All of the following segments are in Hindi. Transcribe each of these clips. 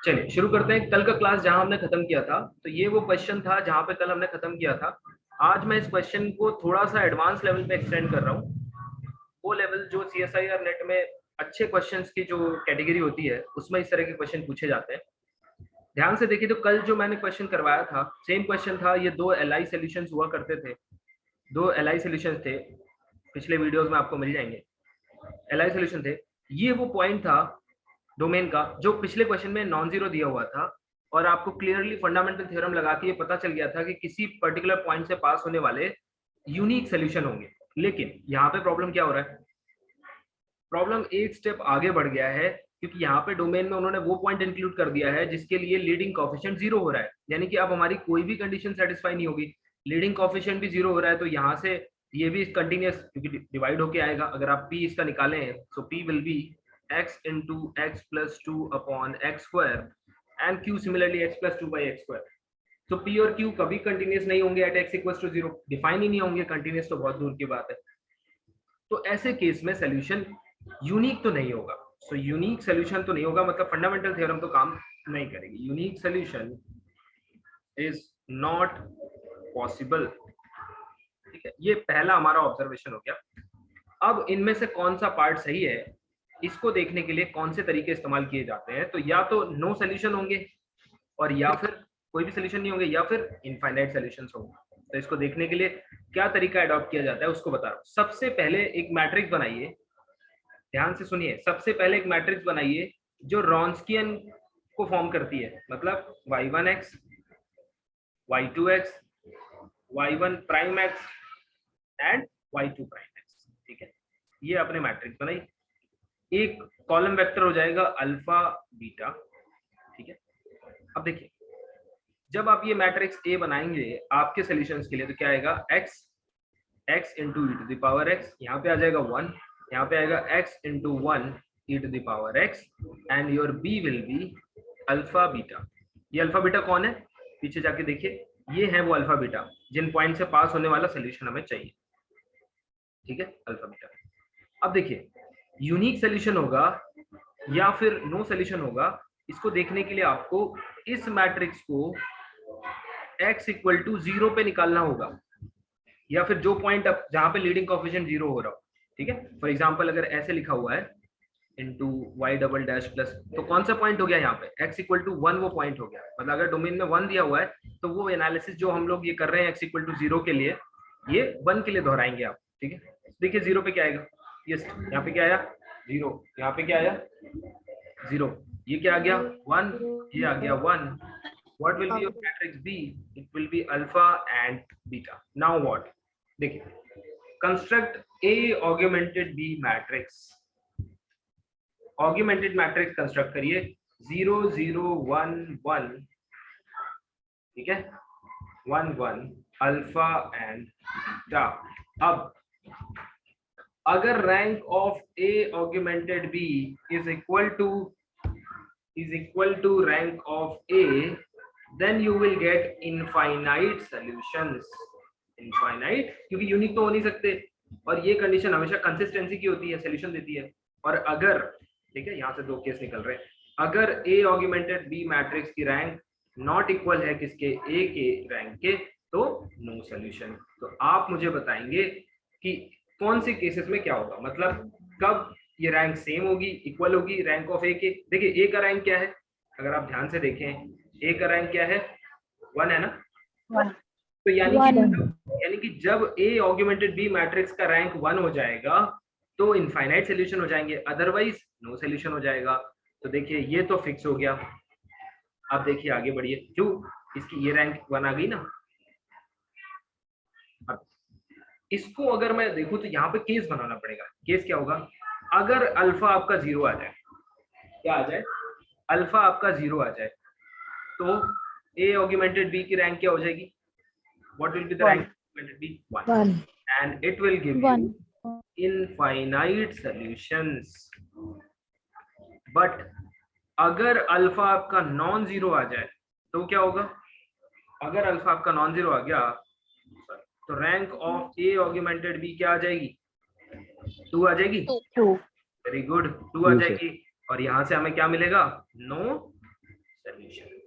चलिए शुरू करते हैं। कल का क्लास जहां हमने खत्म किया था, तो ये वो क्वेश्चन था जहां पे कल हमने खत्म किया था। आज मैं इस क्वेश्चन को थोड़ा सा एडवांस लेवल पे एक्सटेंड कर रहा हूँ। वो लेवल जो CSIR नेट में अच्छे क्वेश्चंस की जो कैटेगरी होती है उसमें इस तरह के क्वेश्चन पूछे जाते हैं। ध्यान से देखिए, तो कल जो मैंने क्वेश्चन करवाया था सेम क्वेश्चन था। ये दो LI सॉल्यूशंस हुआ करते थे, दो LI सॉल्यूशंस थे, पिछले वीडियोस में आपको मिल जाएंगे। LI सॉल्यूशन थे, ये वो पॉइंट था डोमेन का जो पिछले क्वेश्चन में नॉन जीरो दिया हुआ था, और आपको क्लियरली फंडामेंटल थ्योरम लगा के ये पता चल गया था कि किसी पर्टिकुलर पॉइंट से पास होने वाले यूनिक सॉल्यूशन होंगे। लेकिन यहाँ पे प्रॉब्लम क्या हो रहा है? प्रॉब्लम एक स्टेप आगे बढ़ गया है, क्योंकि यहाँ पे डोमेन में उन्होंने वो पॉइंट इंक्लूड कर दिया है जिसके लिए लीडिंग कोएफिशिएंट जीरो हो रहा है। यानी कि अब हमारी कोई भी कंडीशन सेटिस्फाई नहीं होगी, लीडिंग कोएफिशिएंट भी जीरो हो रहा है, तो यहाँ से ये भी कंटिन्यूस क्योंकि डिवाइड होके आएगा। अगर आप p इसका निकालें तो p will be x into x plus 2 upon x square and q similarly x plus 2 by x square। तो p और q कभी कंटिन्यूस नहीं होंगे at x equals to 0, define ही नहीं होंगे, कंटिन्यूस तो बहुत दूर की बात है। तो ऐसे केस में सोल्यूशन यूनिक तो नहीं होगा। सो यूनिक सोल्यूशन तो नहीं होगा, मतलब फंडामेंटल थ्योरम तो काम नहीं करेगी। Unique solution is not possible. ठीक है, ये पहला हमारा ऑब्जर्वेशन हो गया। अब इनमें से कौन सा पार्ट सही है, इसको देखने के लिए कौन से तरीके इस्तेमाल किए जाते हैं। तो या तो नो सोल्यूशन होंगे, और या फिर कोई भी सोल्यूशन नहीं होंगे, या फिर इनफाइनाइट सोल्यूशंस होंगे। तो इसको देखने के लिए क्या तरीका अडॉप्ट किया जाता है उसको बता रहा हूँ। सबसे पहले एक मैट्रिक्स बनाइए, ध्यान से सुनिए। सबसे पहले एक मैट्रिक्स बनाइए जो रॉन्स्कियन को फॉर्म करती है, मतलब y1x, y2x, y1 prime x and y2 prime x। ठीक है, ये आपने मैट्रिक्स बनाई। एक कॉलम वेक्टर हो जाएगा अल्फा बीटा। ठीक है, अब देखिए जब आप ये मैट्रिक्स A बनाएंगे आपके सॉल्यूशंस के लिए, तो क्या आएगा x into e to the power x, यहाँ पे आ जाएगा 1, यहाँ पे आएगा x into 1 e to the power x, and your b will be alpha beta. ये अल्फा बीटा कौन है? पीछे जाके देखिए, ये है वो अल्फा बीटा जिन पॉइंट से पास होने वाला सॉल्यूशन हमें चाहिए। ठीक है, अल्फा बीटा। अब देखिए यूनिक सॉल्यूशन होगा या फिर नो सॉल्यूशन होगा, इसको देखने के लिए आपको इस मैट्रिक्स को x इक्वल टू 0 पे निकालना होगा, या फिर जो पॉइंट जहां पे लीडिंग कोएफिशिएंट 0 हो रहा हो। ठीक है, फॉर एग्जांपल अगर ऐसे लिखा हुआ है into y double dash plus, तो कौन सा पॉइंट हो गया यहाँ पे? x इक्वल टू 1 वो पॉइंट हो गया। मतलब अगर डोमेन में 1 दिया हुआ है तो वो एनालिसिस जो हम लोग ये कर रहे हैं x इक्वल टू 0 के लिए, ये 1 के लिए दोहराएंगे आप। ठीक है, देखिए 0 पे क्या आएगा? ये यहाँ पे क्या आया? 0। यहाँ पे क्या आया? 0। ये क्या आ गया? 1। ये आ गया 1। What will be your matrix B? It will be alpha and beta. Now what? देखिए, construct A augmented B matrix. Augmented matrix construct करिए 0 0 1 1। ठीक है, 1 1 अल्फा एंड बीटा। अब अगर rank of A augmented B is equal to rank of A, then you will get infinite solutions। infinite क्योंकि यूनिक तो हो नहीं सकते, और ये कंडीशन हमेशा कंसिस्टेंसी की होती है, सॉल्यूशन देती है। और अगर, ठीक है, यहाँ से दो केस निकल रहे हैं, अगर A ऑगमेंटेड B मैट्रिक्स की रैंक नॉट इक्वल है किसके? A के रैंक के, तो नो सॉल्यूशन। तो आप मुझे बताएंगे कि कौन से केसेस में क्या होगा, मतलब कब ये रैंक सेम होगी, इक्वल होगी रैंक ऑफ A के। देखिए A का रैंक क्या है, अगर आप ध्यान से देखें A का रैंक क्या है? 1 है ना। तो यानी कि जब A ऑगमेंटेड B मैट्रिक्स का रैंक 1 हो जाएगा तो इनफाइनाइट सॉल्यूशन हो जाएंगे, अदरवाइज नो सॉल्यूशन हो जाएगा। तो देखिए ये तो फिक्स हो गया। अब देखिए आगे बढ़िए, क्यों? इसकी ये रैंक 1 आ गई ना। अब इसको अगर मैं देखूं तो यहाँ पे केस बनाना पड़ेगा। केस क्या होगा? अगर अल्फा आपका 0 आ जाए, क्या आ जाए? अल्फा आपका 0 आ जाए, तो A ऑगमेंटेड B की रैंक क्या हो जाएगी? What will be the rank augmented B? 1. And it will give you infinite solutions. But अगर अल्फा आपका नॉन जीरो आ जाए तो क्या होगा? अगर अल्फा आपका नॉन जीरो आ गया तो rank of A augmented B क्या आ जाएगी? 2 आ जाएगी। वेरी गुड, 2 आ जाएगी। और यहाँ से हमें क्या मिलेगा? No solution.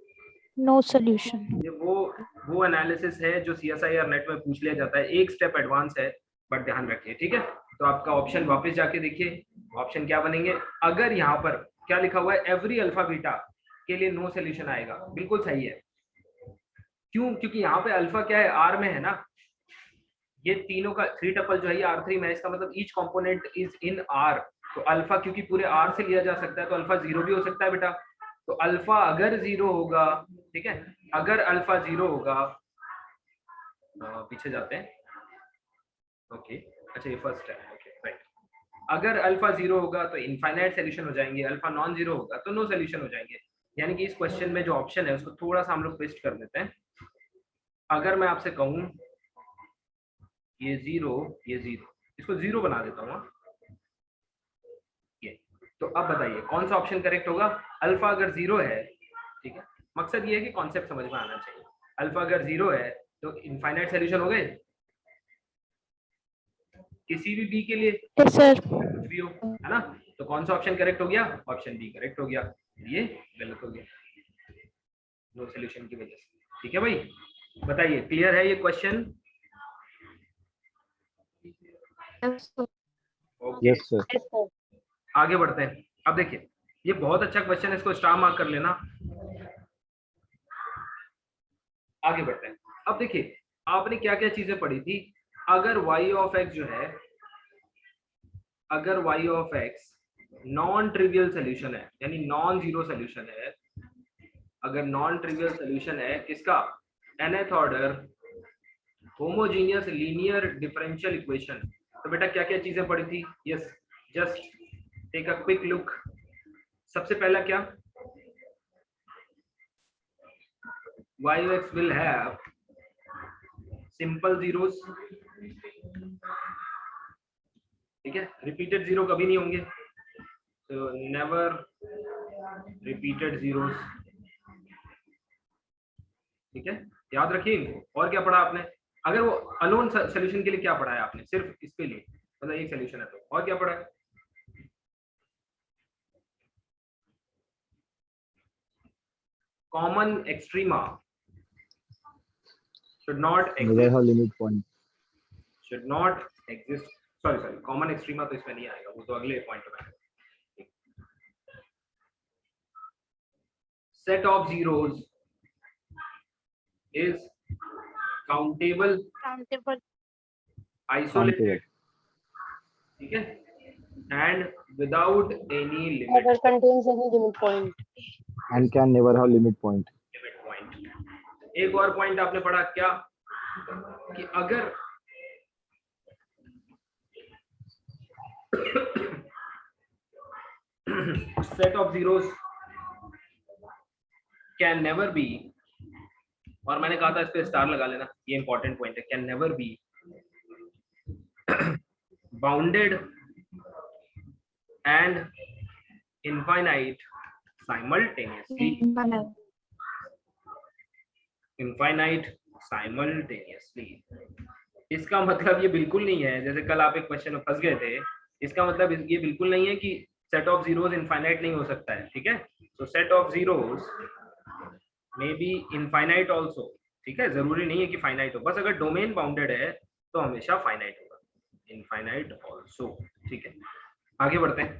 No solution. ये वो एनालिसिस है जो CSIR नेट में पूछ लिया जाता है, एक स्टेप एडवांस है, बट ध्यान रखिए, ठीक है। तो आपका ऑप्शन वापस जाके देखिए, ऑप्शन क्या बनेंगे। अगर यहाँ पर क्या लिखा हुआ है, एवरी अल्फा बीटा के लिए नो सॉल्यूशन आएगा, बिल्कुल सही है। क्यों? क्योंकि यहाँ पे अल्फा क्या है, आर में है ना, ये तीनों का 3 टपल जो है ये R3 में है, इसका मतलब each component is in R। तो अल्फा क्योंकि पूरे R से लिया जा सकता है, तो अल्फा 0 भी हो सकता है बेटा। तो अल्फा अगर 0 होगा, ठीक है, अगर अल्फा 0 होगा, पीछे जाते हैं, ओके, अच्छा ये फर्स्ट है, ओके राइट। अगर अल्फा 0 होगा तो इनफाइनाइट सॉल्यूशन हो जाएंगे, अल्फा नॉन 0 होगा तो नो सॉल्यूशन हो जाएंगे। यानी कि इस क्वेश्चन में जो ऑप्शन है उसको थोड़ा सा हम लोग ट्विस्ट कर देते हैं। अगर मैं आपसे कहूं ये 0, ये 0, इसको 0 बना देता हूँ ये। तो अब बताइए कौन सा ऑप्शन करेक्ट होगा। अल्फा अगर 0 है, ठीक है, मकसद ये है कि कॉन्सेप्ट समझ में आना चाहिए। अल्फा अगर 0 है तो इनफाइनाइट सॉल्यूशन हो गए किसी भी बी के लिए, यस सर। कुछ भी हो, है ना। तो कौन सा ऑप्शन करेक्ट हो गया, ऑप्शन बी करेक्ट हो गया, ये गलत हो गया नो सॉल्यूशन की वजह से। ठीक है भाई, बताइए क्लियर है ये क्वेश्चन? Okay, yes sir. आगे बढ़ते हैं। अब देखिए ये बहुत अच्छा क्वेश्चन है, इसको स्टार मार्क कर लेना। आगे बढ़ते हैं। अब देखिए आपने क्या क्या चीजें पढ़ी थी। अगर y ऑफ x जो है, अगर y of x non trivial solution है, यानी नॉन जीरो सोल्यूशन है, अगर नॉन ट्रिवियल सोल्यूशन है किसका, nth order homogeneous linear differential equation, तो बेटा क्या क्या चीजें पढ़ी थी। Yes, just take a quick look. सबसे पहला क्या, y of x will have simple zeros, ठीक है, रिपीटेड जीरो कभी नहीं होंगे, तो नेवर रिपीटेड जीरोस, ठीक है, याद रखिए इनको। और क्या पढ़ा आपने, अगर वो अलोन सोल्यूशन के लिए क्या पढ़ा है आपने, सिर्फ इसके लिए, मतलब एक सोल्यूशन है तो, और क्या पढ़ा है। Common extrema should not never exist, have limit point. should not exist, sorry common extrema तो इसमें नहीं आएगा, वो तो अगले पॉइंट में आएगा। Set of zeros is countable, isolated, ठीक है, and without any limit, never contains any limit point, And can never have limit point. limit point। एक और पॉइंट आपने पढ़ा क्या, कि अगर set of zeros can never be, और मैंने कहा था इस पे स्टार लगा लेना, ये इंपॉर्टेंट पॉइंट है, can never be bounded and infinite simultaneously, infinite simultaneously. इसका मतलब ये बिल्कुल नहीं है, जैसे कल आप एक क्वेश्चन में फंस गए थे, इसका मतलब ये बिल्कुल नहीं है कि सेट ऑफ जीरोस इनफाइनाइट नहीं हो सकता है, ठीक है। तो set of zeros may be infinite also, ठीक है, जरूरी नहीं है कि फाइनाइट हो, बस अगर डोमेन बाउंडेड है तो हमेशा फाइनाइट होगा, इनफाइनाइट आल्सो, ठीक है। आगे बढ़ते हैं।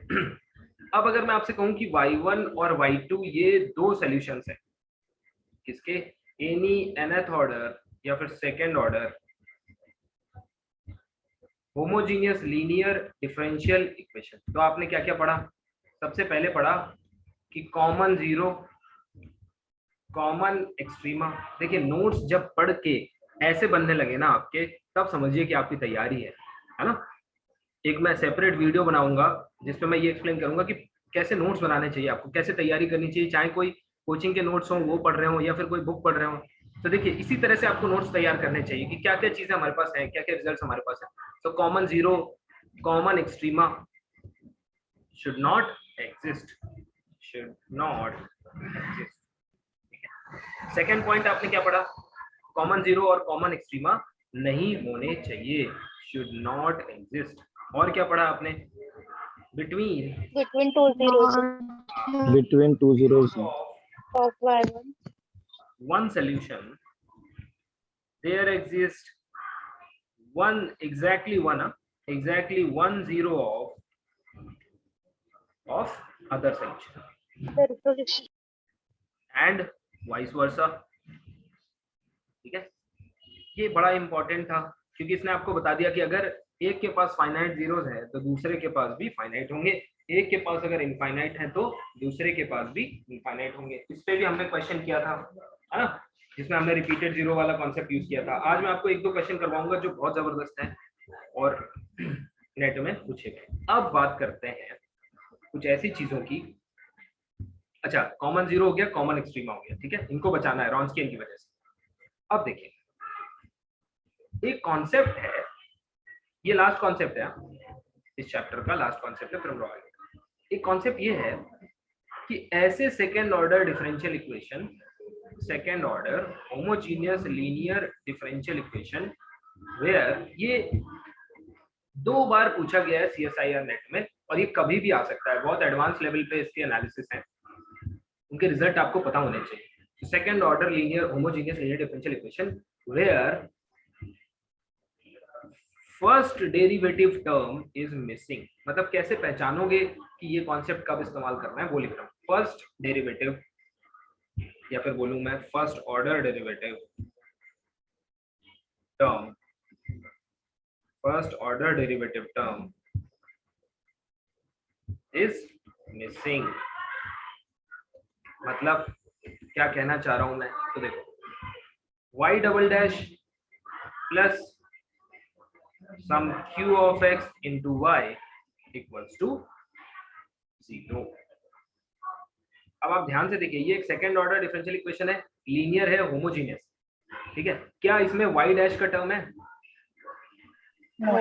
अब अगर मैं आपसे कहूं कि y1 और y2 ये दो सॉल्यूशंस हैं, किसके, एनी nth ऑर्डर या फिर second order homogeneous linear differential equation, तो आपने क्या क्या पढ़ा। सबसे पहले पढ़ा कि कॉमन जीरो, कॉमन एक्सट्रीमा। देखिए नोट्स जब पढ़ के ऐसे बनने लगे ना आपके, तब समझिए कि आपकी तैयारी है ना। एक मैं सेपरेट वीडियो बनाऊंगा जिसपे मैं ये एक्सप्लेन करूंगा कि कैसे नोट्स बनाने चाहिए आपको, कैसे तैयारी करनी चाहिए, चाहे कोई कोचिंग के नोट्स हो वो पढ़ रहे हो या फिर कोई बुक पढ़ रहे हो। तो देखिए इसी तरह से आपको नोट्स तैयार करने चाहिए कि क्या क्या चीजें हमारे पास है, क्या क्या रिजल्ट हमारे पास है। तो common zero, common extrema should not exist, should not exist. Second point आपने क्या पढ़ा, कॉमन जीरो और कॉमन एक्सट्रीमा नहीं होने चाहिए, शुड नॉट एग्जिस्ट। और क्या पढ़ा आपने, between between two zeros, Between two zeros. of y1. One solution, there exists exactly one zero of other solution The reproduction. and vice versa. ठीक है, ये बड़ा इंपॉर्टेंट था क्योंकि इसने आपको बता दिया कि अगर एक के पास फाइनाइट जीरोस है तो दूसरे के पास भी फाइनाइट होंगे, एक के पास अगर इनफाइनाइट है तो दूसरे के पास भी इनफाइनाइट होंगे। इस पे भी हमने क्वेश्चन किया था, है ना, जिसमें हमने रिपीटेड जीरो वाला कॉन्सेप्ट यूज किया था। आज मैं आपको एक दो क्वेश्चन करवाऊंगा जो बहुत जबरदस्त है और नेट में पूछे गए। अब बात करते हैं कुछ ऐसी चीजों की। अच्छा, कॉमन जीरो हो गया, कॉमन एक्सट्रीमा हो गया, ठीक है, इनको बचाना है रॉन्स्कियन की वजह से। अब देखिए, एक कॉन्सेप्ट है, ये लास्ट कॉन्सेप्ट है इस चैप्टर का, लास्ट कॉन्सेप्ट है फ्रॉम रॉयल। एक कॉन्सेप्ट ये है कि ऐसे second order differential equation, second order homogeneous linear differential equation where, ये 2 बार पूछा गया है CSIR नेट में और ये कभी भी आ सकता है। बहुत एडवांस लेवल पे इसके एनालिसिस है, उनके रिजल्ट आपको पता होने चाहिए। Second order linear homogeneous linear differential equation where first derivative term is missing. मतलब कैसे पहचानोगे कि ये कॉन्सेप्ट कब इस्तेमाल करना है, वो लिख रहा हूँ। फर्स्ट डेरिवेटिव, या फिर बोलूं मैं first order derivative term, first order derivative term is missing. मतलब क्या कहना चाह रहा हूं मैं, तो देखो y double dash plus some q of x into y equals to 0। अब आप ध्यान से देखिए, ये एक सेकेंड ऑर्डर डिफरेंशियल इक्वेशन है, लीनियर है, होमोजीनियस, ठीक है। क्या इसमें y डैश का टर्म है? No.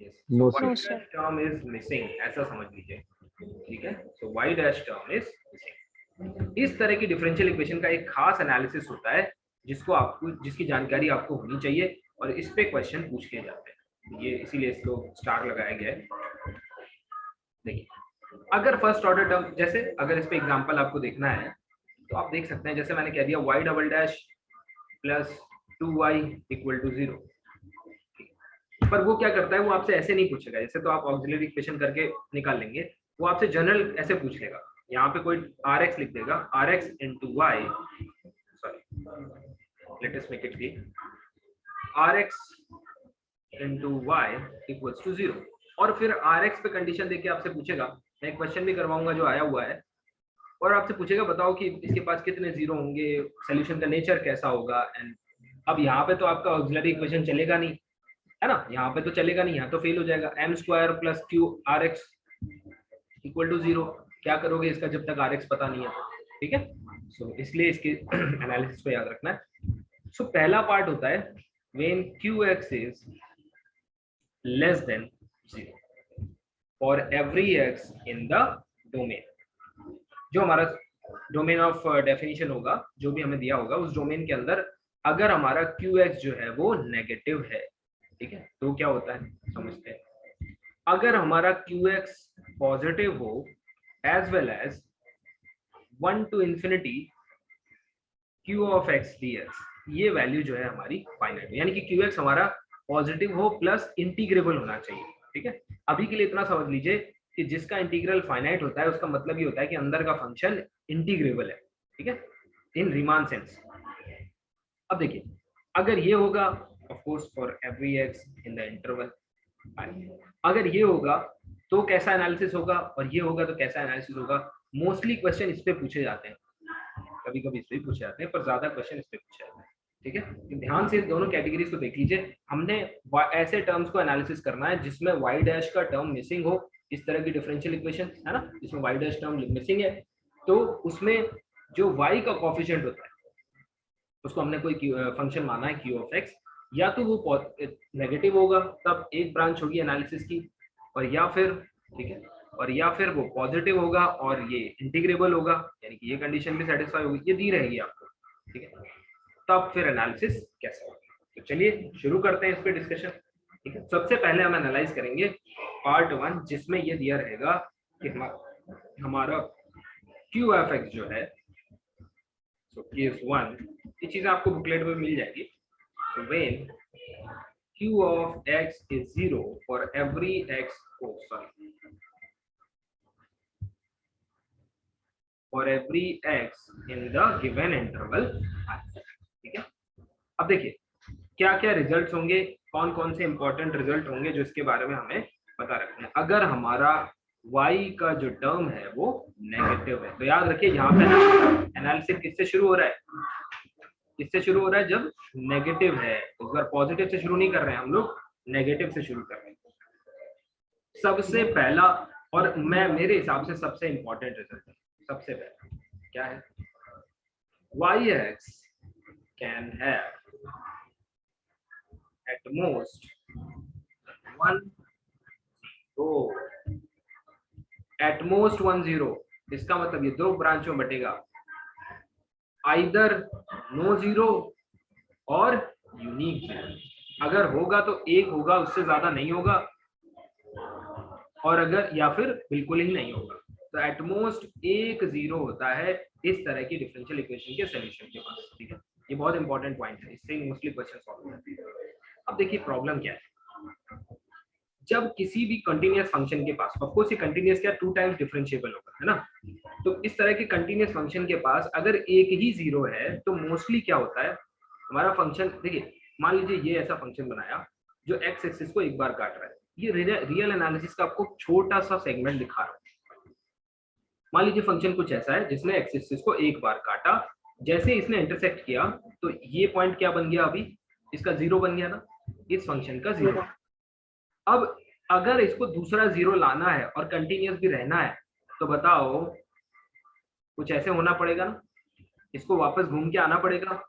Yes. No, So y sir. dash term is missing, ऐसा समझ लीजिए, ठीक है। So y dash term is missing। इस तरह की डिफरेंशियल इक्वेशन का एक खास एनालिसिस होता है जिसको आपको, जिसकी जानकारी आपको होनी चाहिए और इस पे क्वेश्चन पूछ के जाते हैं, ये इसीलिए इसको स्टार लगाया गया है। देखिए, अगर फर्स्ट ऑर्डर टर्म, जैसे अगर इस पे एग्जांपल आपको देखना है तो आप देख सकते हैं, जैसे मैंने कह दिया y double dash plus 2y equal to 0, पर वो क्या करता है, वो आपसे ऐसे नहीं पूछेगा, जैसे तो आप ऑक्सिलरी इक्वेशन करके निकाल लेंगे, वो आपसे जनरल ऐसे पूछ लेगा। यहाँ पे कोई rx लिख देगा, rx into y, sorry let us make it clear, rx into y equals to 0, और फिर rx पे कंडीशन देके आपसे पूछेगा, मैं एक क्वेश्चन भी करवाऊंगा जो आया हुआ है, और आपसे पूछेगा बताओ कि इसके पास कितने जीरो होंगे, सॉल्यूशन का नेचर कैसा होगा। एंड अब यहाँ पे तो आपका ऑक्सिलरी इक्वेशन चलेगा नहीं, है ना, यहाँ पे तो चलेगा नहीं, यहाँ तो फेल हो जाएगा। m square plus q rx equal to 0, क्या करोगे इसका जब तक rx पता नहीं है तो, ठीक है। सो इसलिए इसके एनालिसिस को याद रखना है। सो पहला पार्ट होता है when qx is less than 0 for every x in the domain. जो हमारा डोमेन ऑफ डेफिनेशन होगा, जो भी हमें दिया होगा उस डोमेन के अंदर अगर हमारा qx जो है वो नेगेटिव है, ठीक है, तो क्या होता है समझते हैं। अगर हमारा qx पॉजिटिव हो as well as 1 to infinity q of x dx, ये वैल्यू जो है हमारी फाइनाइट, यानी कि qx हमारा पॉजिटिव हो प्लस इंटीग्रेबल होना चाहिए, ठीक है। अभी के लिए इतना समझ लीजिए कि जिसका इंटीग्रल फाइनाइट होता है उसका मतलब ये होता है कि अंदर का फंक्शन इंटीग्रेबल है, ठीक है, इन रीमान सेंस। अब देखिए, अगर ये होगा of course for every x in the interval, अगर ये होगा तो कैसा एनालिसिस होगा, और ये होगा तो कैसा एनालिसिस होगा। मोस्टली क्वेश्चन इस पे पूछे जाते हैं, कभी कभी इस पे पूछे जाते हैं, पर ज्यादा क्वेश्चन इस पे पूछे जाते हैं, ठीक है। तो ध्यान से दोनों कैटेगरीज को देख लीजिए। हमने ऐसे टर्म्स को एनालिसिस करना है जिसमें y डैश का टर्म मिसिंग हो, इस तरह की डिफरेंशियल इक्वेशन है ना, जिसमें y डैश टर्म मिसिंग है, तो उसमें जो y का कोफिशिएंट होता है उसको हमने कोई फंक्शन माना है q ऑफ x, या तो वो नेगेटिव होगा तब एक ब्रांच होगी एनालिसिस की, और या फिर, ठीक है, और या फिर वो पॉजिटिव होगा और ये इंटीग्रेबल होगा, यानी कि ये कंडीशन भी सेटिस्फाई होगी, ये दी रहेगी आपको, ठीक है। तब फिर एनालिसिस कैसा होगा, तो चलिए शुरू करते हैं इस पे डिस्कशन, ठीक है। सबसे पहले हम एनालाइज करेंगे पार्ट 1, जिसमें ये दिया रहेगा कि हमारा q ऑफ x जो है सो केस 1 ये चीजें आपको बुकलेट में मिल जाएगी. So when q of x is 0 for every x, oh sorry, for every x in the given interval. ठीक है. अब देखिए क्या क्या रिजल्ट्स होंगे, कौन कौन से इंपॉर्टेंट रिजल्ट होंगे जो इसके बारे में हमें पता रखना है. अगर हमारा y का जो टर्म है वो नेगेटिव है तो याद रखिए यहाँ पे एनालिसिस किससे शुरू हो रहा है, किससे शुरू हो रहा है जब नेगेटिव है. इस बार पॉजिटिव से शुरू नहीं कर रहे हैं हम लोग, नेगेटिव से शुरू कर रहे हैं. सबसे पहला और मैं मेरे हिसाब से सबसे इंपॉर्टेंट रिजल्ट है, सबसे पहला क्या है, yx can have at most 1 0, at most 1 0. इसका मतलब ये दो ब्रांचों में बटेगा, आइदर नो जीरो और यूनिक जीरो. अगर होगा तो एक होगा, उससे ज्यादा नहीं होगा, और अगर या फिर बिल्कुल ही नहीं होगा. तो एट मोस्ट एक जीरो होता है इस तरह की डिफरेंशियल इक्वेशन के सॉल्यूशन के पास. ठीक है, ये बहुत इंपॉर्टेंट पॉइंट है, इससे मोस्टली क्वेश्चन सॉल्व होते हैं. अब देखिए प्रॉब्लम क्या है, जब किसी भी कंटीन्यूअस फंक्शन के पास, ऑफ कोर्स ये कंटीन्यूअस क्या 2 टाइम्स डिफरेंशिएबल होगा, है ना. तो इस तरह के कंटीन्यूअस फंक्शन के पास अगर एक ही जीरो है तो मोस्टली क्या होता है, हमारा फंक्शन देखिए मान लीजिए ये ऐसा फंक्शन बनाया जो एक्स एक्सिस को एक बार काट रहा है. ये रियल एनालिसिस का आपको छोटा सा सेगमेंट दिखा रहा हूं. मान लीजिए फंक्शन कुछ ऐसा है जिसने एक्स एक्सिस को एक बार काटा, जैसे इसने इंटरसेक्ट किया तो ये पॉइंट क्या बन गया, अभी इसका जीरो बन गया ना, इस फंक्शन का जीरो. अब अगर इसको दूसरा जीरो लाना है और कंटिन्यूअस भी रहना है तो बताओ कुछ ऐसे होना पड़ेगा ना, इसको वापस घूम के आना पड़ेगा.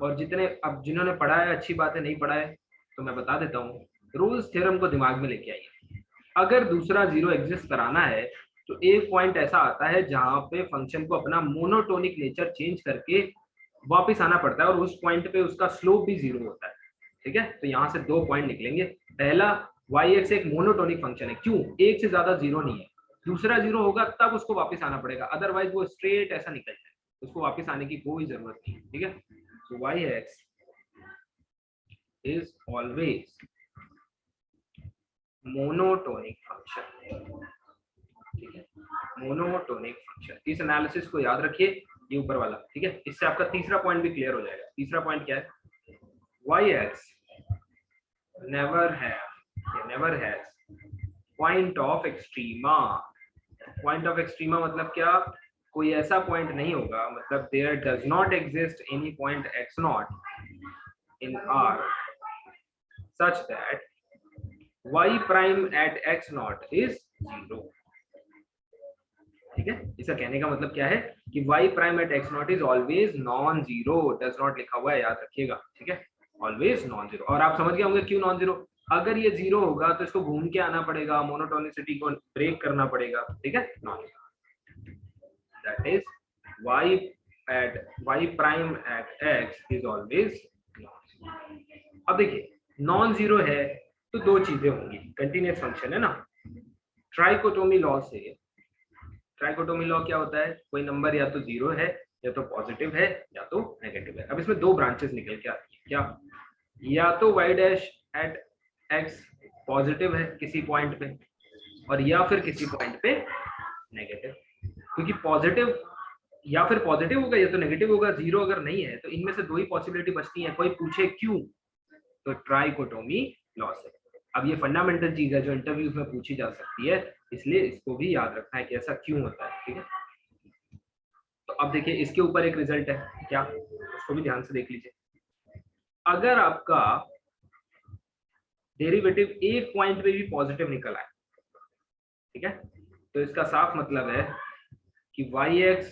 और जितने अब जिन्होंने पढ़ा है अच्छी बात है, नहीं पढ़ा है तो मैं बता देता हूँ, रोल्स थ्योरम को दिमाग में लेके आइए. अगर दूसरा जीरो एग्जिस्ट कराना है तो एक पॉइंट ऐसा आता है जहां पे फंक्शन को अपना मोनोटोनिक नेचर चेंज करके वापस आना पड़ता है और उस पॉइंट पे उसका स्लोप भी जीरो होता है. ठीक है, तो यहाँ से 2 पॉइंट निकलेंगे. पहला yx एक मोनोटोनिक फंक्शन है, क्यों, एक से ज्यादा जीरो नहीं है. दूसरा जीरो होगा तब उसको वापस आना पड़ेगा, अदरवाइज वो स्ट्रेट ऐसा निकल जाए, उसको वापस आने की कोई जरूरत नहीं. ठीक है, so yx is always monotonic function. ठीक है, मोनोटोनिक फंक्शन. इस एनालिसिस को याद रखिए, ये ऊपर वाला. ठीक है, इससे आपका तीसरा पॉइंट भी क्लियर हो जाएगा. तीसरा पॉइंट क्या है, yx never has point of extrema. Point of extrema मतलब क्या, कोई ऐसा पॉइंट नहीं होगा, मतलब there does not exist any point x naught in R such that y prime at x naught is 0. ठीक है, इसका कहने का मतलब क्या है कि y prime at x naught is always non zero. does not लिखा हुआ है, याद रखिएगा. ठीक है, ऑलवेज नॉन जीरो. और आप समझ गए होंगे क्यों नॉन जीरो, अगर ये जीरो होगा तो इसको घूम के आना पड़ेगा, मोनोटोनिसिटी को ब्रेक करना पड़ेगा. ठीक है, non zero. That is y prime eight x is always non zero. अब देखिए नॉन जीरो है तो दो चीजें होंगी, कंटीन्यूअस फंक्शन है ना. ट्राइकोटोमी लॉ से, ट्राइकोटोमी लॉ क्या होता है, कोई नंबर या तो जीरो है या तो पॉजिटिव है या तो नेगेटिव है. अब इसमें दो ब्रांचेस निकल के आती है, क्या, या तो y dash at x positive है किसी पॉइंट पे और या फिर किसी पॉइंट पे नेगेटिव. क्योंकि पॉजिटिव या फिर पॉजिटिव होगा या तो नेगेटिव होगा, जीरो अगर नहीं है तो इनमें से दो ही पॉसिबिलिटी बचती है. कोई पूछे क्यों, तो ट्राइकोटोमी लॉ से. अब ये फंडामेंटल चीज है जो इंटरव्यूज में पूछी जा सकती है, इसलिए इसको भी याद रखना है कि ऐसा क्यों होता है. ठीक है, तो अब देखिए इसके ऊपर एक रिजल्ट है क्या, उसको भी ध्यान से देख लीजिए. अगर आपका डेरिवेटिव एक पॉइंट पे भी पॉजिटिव निकल आए, ठीक है, तो इसका साफ मतलब है कि yx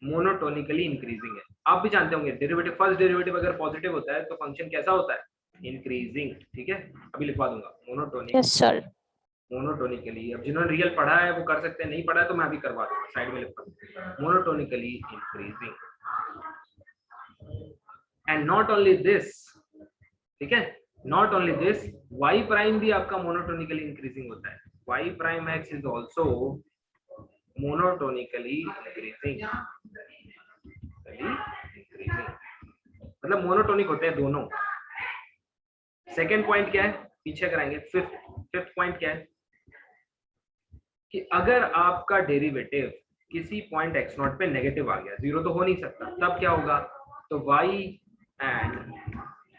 मोनोटोनिकली इंक्रीजिंग है. आप भी जानते होंगे डेरिवेटिव, फर्स्ट डेरिवेटिव अगर पॉजिटिव होता है तो फंक्शन कैसा होता है, इंक्रीजिंग. ठीक है, अभी लिखवा दूंगा मोनोटोनिक. Yes sir. मोनोटोनिकली, अब जिन्होंने रियल पढ़ा है वो कर सकते हैं, नहीं पढ़ा है तो मैं अभी करवा दूंगा, साइड में लिखवा दूंगा. Monotonically increasing. And not only this, ठीक है, not only this, y prime भी आपका मोनोटोनिकली इंक्रीजिंग होता है. y prime x is also monotonically increasing. Increasing, मतलब मोनोटोनिक होते हैं दोनों। सेकेंड पॉइंट क्या है, पीछे कराएंगे। फिफ्थ पॉइंट क्या है कि अगर आपका डेरिवेटिव किसी पॉइंट x नॉट पे नेगेटिव आ गया, जीरो तो हो नहीं सकता, तब क्या होगा, तो y and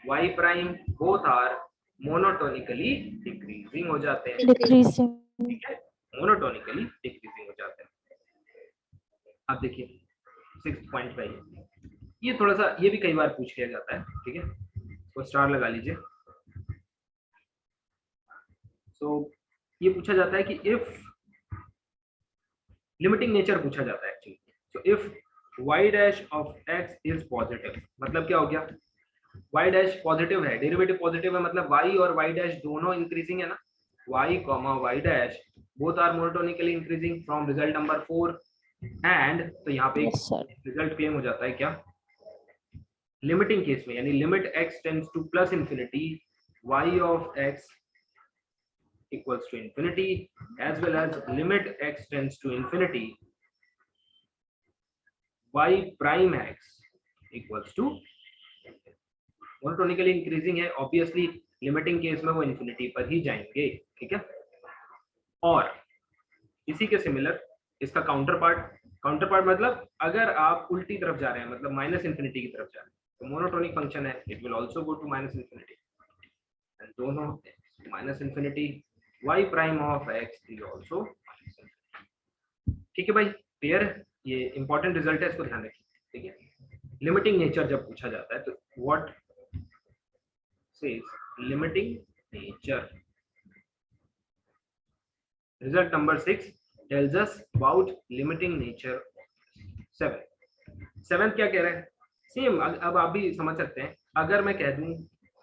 y prime both are monotonically decreasing हो जाते हैं। Decreasing. ठीक है, मोनोटोनिकली डिक्रीजिंग हो जाते हैं। अब देखिए सिक्स्थ पॉइंट पे ये थोड़ा सा, ये भी कई बार पूछ लिया जाता है, ठीक है, तो स्टार लगा लीजिए। तो ये पूछा जाता है कि इफ लिमिटिंग नेचर पूछा जाता है एक्चुअली। तो if y dash of x is positive, मतलब क्या हो गया, y डैश पॉजिटिव है, डेरिवेटिव पॉजिटिव है, मतलब y और y डैश दोनों इंक्रीजिंग है ना, y comma y dash both are monotonically increasing from result number 4 and, तो यहाँ पे Yes, sir. रिजल्ट क्लेम हो जाता है क्या, लिमिटिंग केस में, यानी limit x tends two plus infinity y of x equals to infinity as well as limit x tends to infinity y prime x equals to monotonically increasing है, ऑब्वियसली लिमिटिंग केस में वो इंफिनिटी पर ही जाएंगे, ठीक है। और इसी के सिमिलर इसका काउंटर पार्ट मतलब अगर आप उल्टी तरफ जा रहे हैं, मतलब माइनस इंफिनिटी की तरफ जा रहे हैं, तो मोनोटोनिक फंक्शन है, it will also go to minus infinity and दोनों minus infinity y prime of x is also, ठीक है भाई, क्लियर। ये इंपॉर्टेंट रिजल्ट है, इसको ध्यान रखिए, ठीक है। लिमिटिंग नेचर जब पूछा जाता है तो what says limiting nature, result number 6 tells us about limiting nature 7 क्या कह रहा है, सेम अब आप भी समझ सकते हैं। अगर मैं कह दूं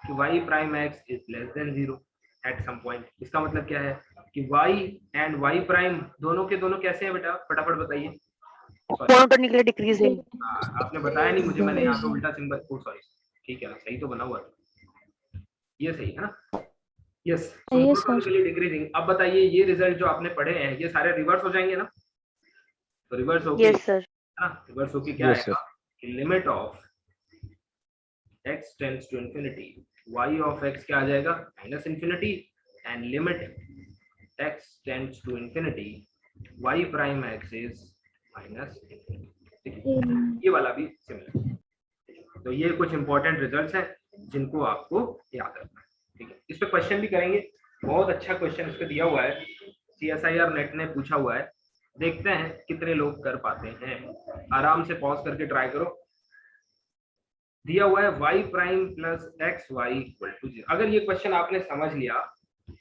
कि y prime x is less than 0 at some point, इसका मतलब क्या है कि y एंड y प्राइम दोनों के दोनों कैसे हैं बेटा, फटाफट बताइए। Monotonically decreasing. आपने बताया नहीं मुझे, मैंने यहाँ पे उल्टा सिंबल, सॉरी, ठीक है ना, सही तो बना हुआ है, ये सही है ना, यस, मोनोटोनिकली डिक्रीजिंग। अब बताइए ये रिजल्ट जो आपने पढ़े हैं ये सारे रिवर्स हो जाएंगे ना, तो रिवर्स होके, यस सर, है ना, रिवर्स होके क्या Yes, आएगा कि limit of x tends to infinity y of x क्या आ जाएगा, minus infinity, and limit x tends to infinity y prime x is minus infinity. ये वाला भी सिमिलर। तो ये कुछ इंपॉर्टेंट रिजल्ट्स हैं जिनको आपको याद रखना है, ठीक है। इस पे क्वेश्चन भी करेंगे, बहुत अच्छा क्वेश्चन इस पे दिया हुआ है, CSIR नेट ने पूछा हुआ है, देखते हैं कितने लोग कर पाते हैं। आराम से पॉज करके ट्राई करो। दिया हुआ है y prime plus x y equal to 0। अगर ये क्वेश्चन आपने समझ लिया,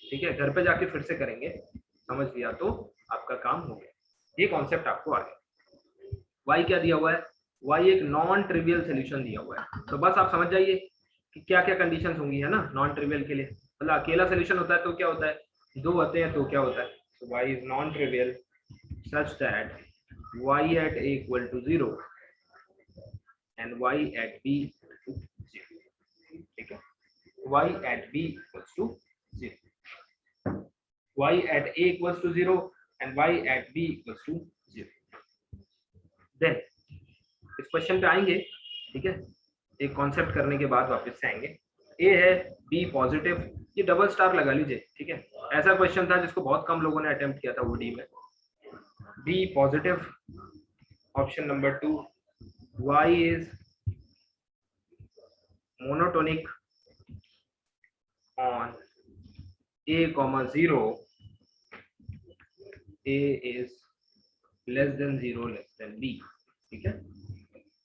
ठीक है, घर पे जाके फिर से करेंगे, समझ लिया तो आपका काम हो गया, ये कॉन्सेप्ट आपको आ गया। y क्या दिया हुआ है, y एक नॉन ट्रिवियल सोल्यूशन दिया हुआ है, तो बस आप समझ जाइए कि क्या क्या कंडीशंस होंगी, है ना, नॉन ट्रिवियल के लिए। मतलब अकेला सोल्यूशन होता है तो क्या होता है, दो होते हैं तो क्या होता है, so y is non trivial such that y at a equal to 0 and y at b equal to 0, ठीक है, y at b equals to 0, y at a equals to 0 and y at b equals to 0। then इस क्वेश्चन पे आएंगे, ठीक है, एक कॉन्सेप्ट करने के बाद वापस से आएंगे। a है, b पॉजिटिव, ये डबल स्टार लगा लीजिए, ठीक है। ऐसा क्वेश्चन था जिसको बहुत कम लोगों ने अटेम्प्ट किया था OD में। B positive, option number 2, y is monotonic on a comma 0, a is less than 0 less than b, ठीक है।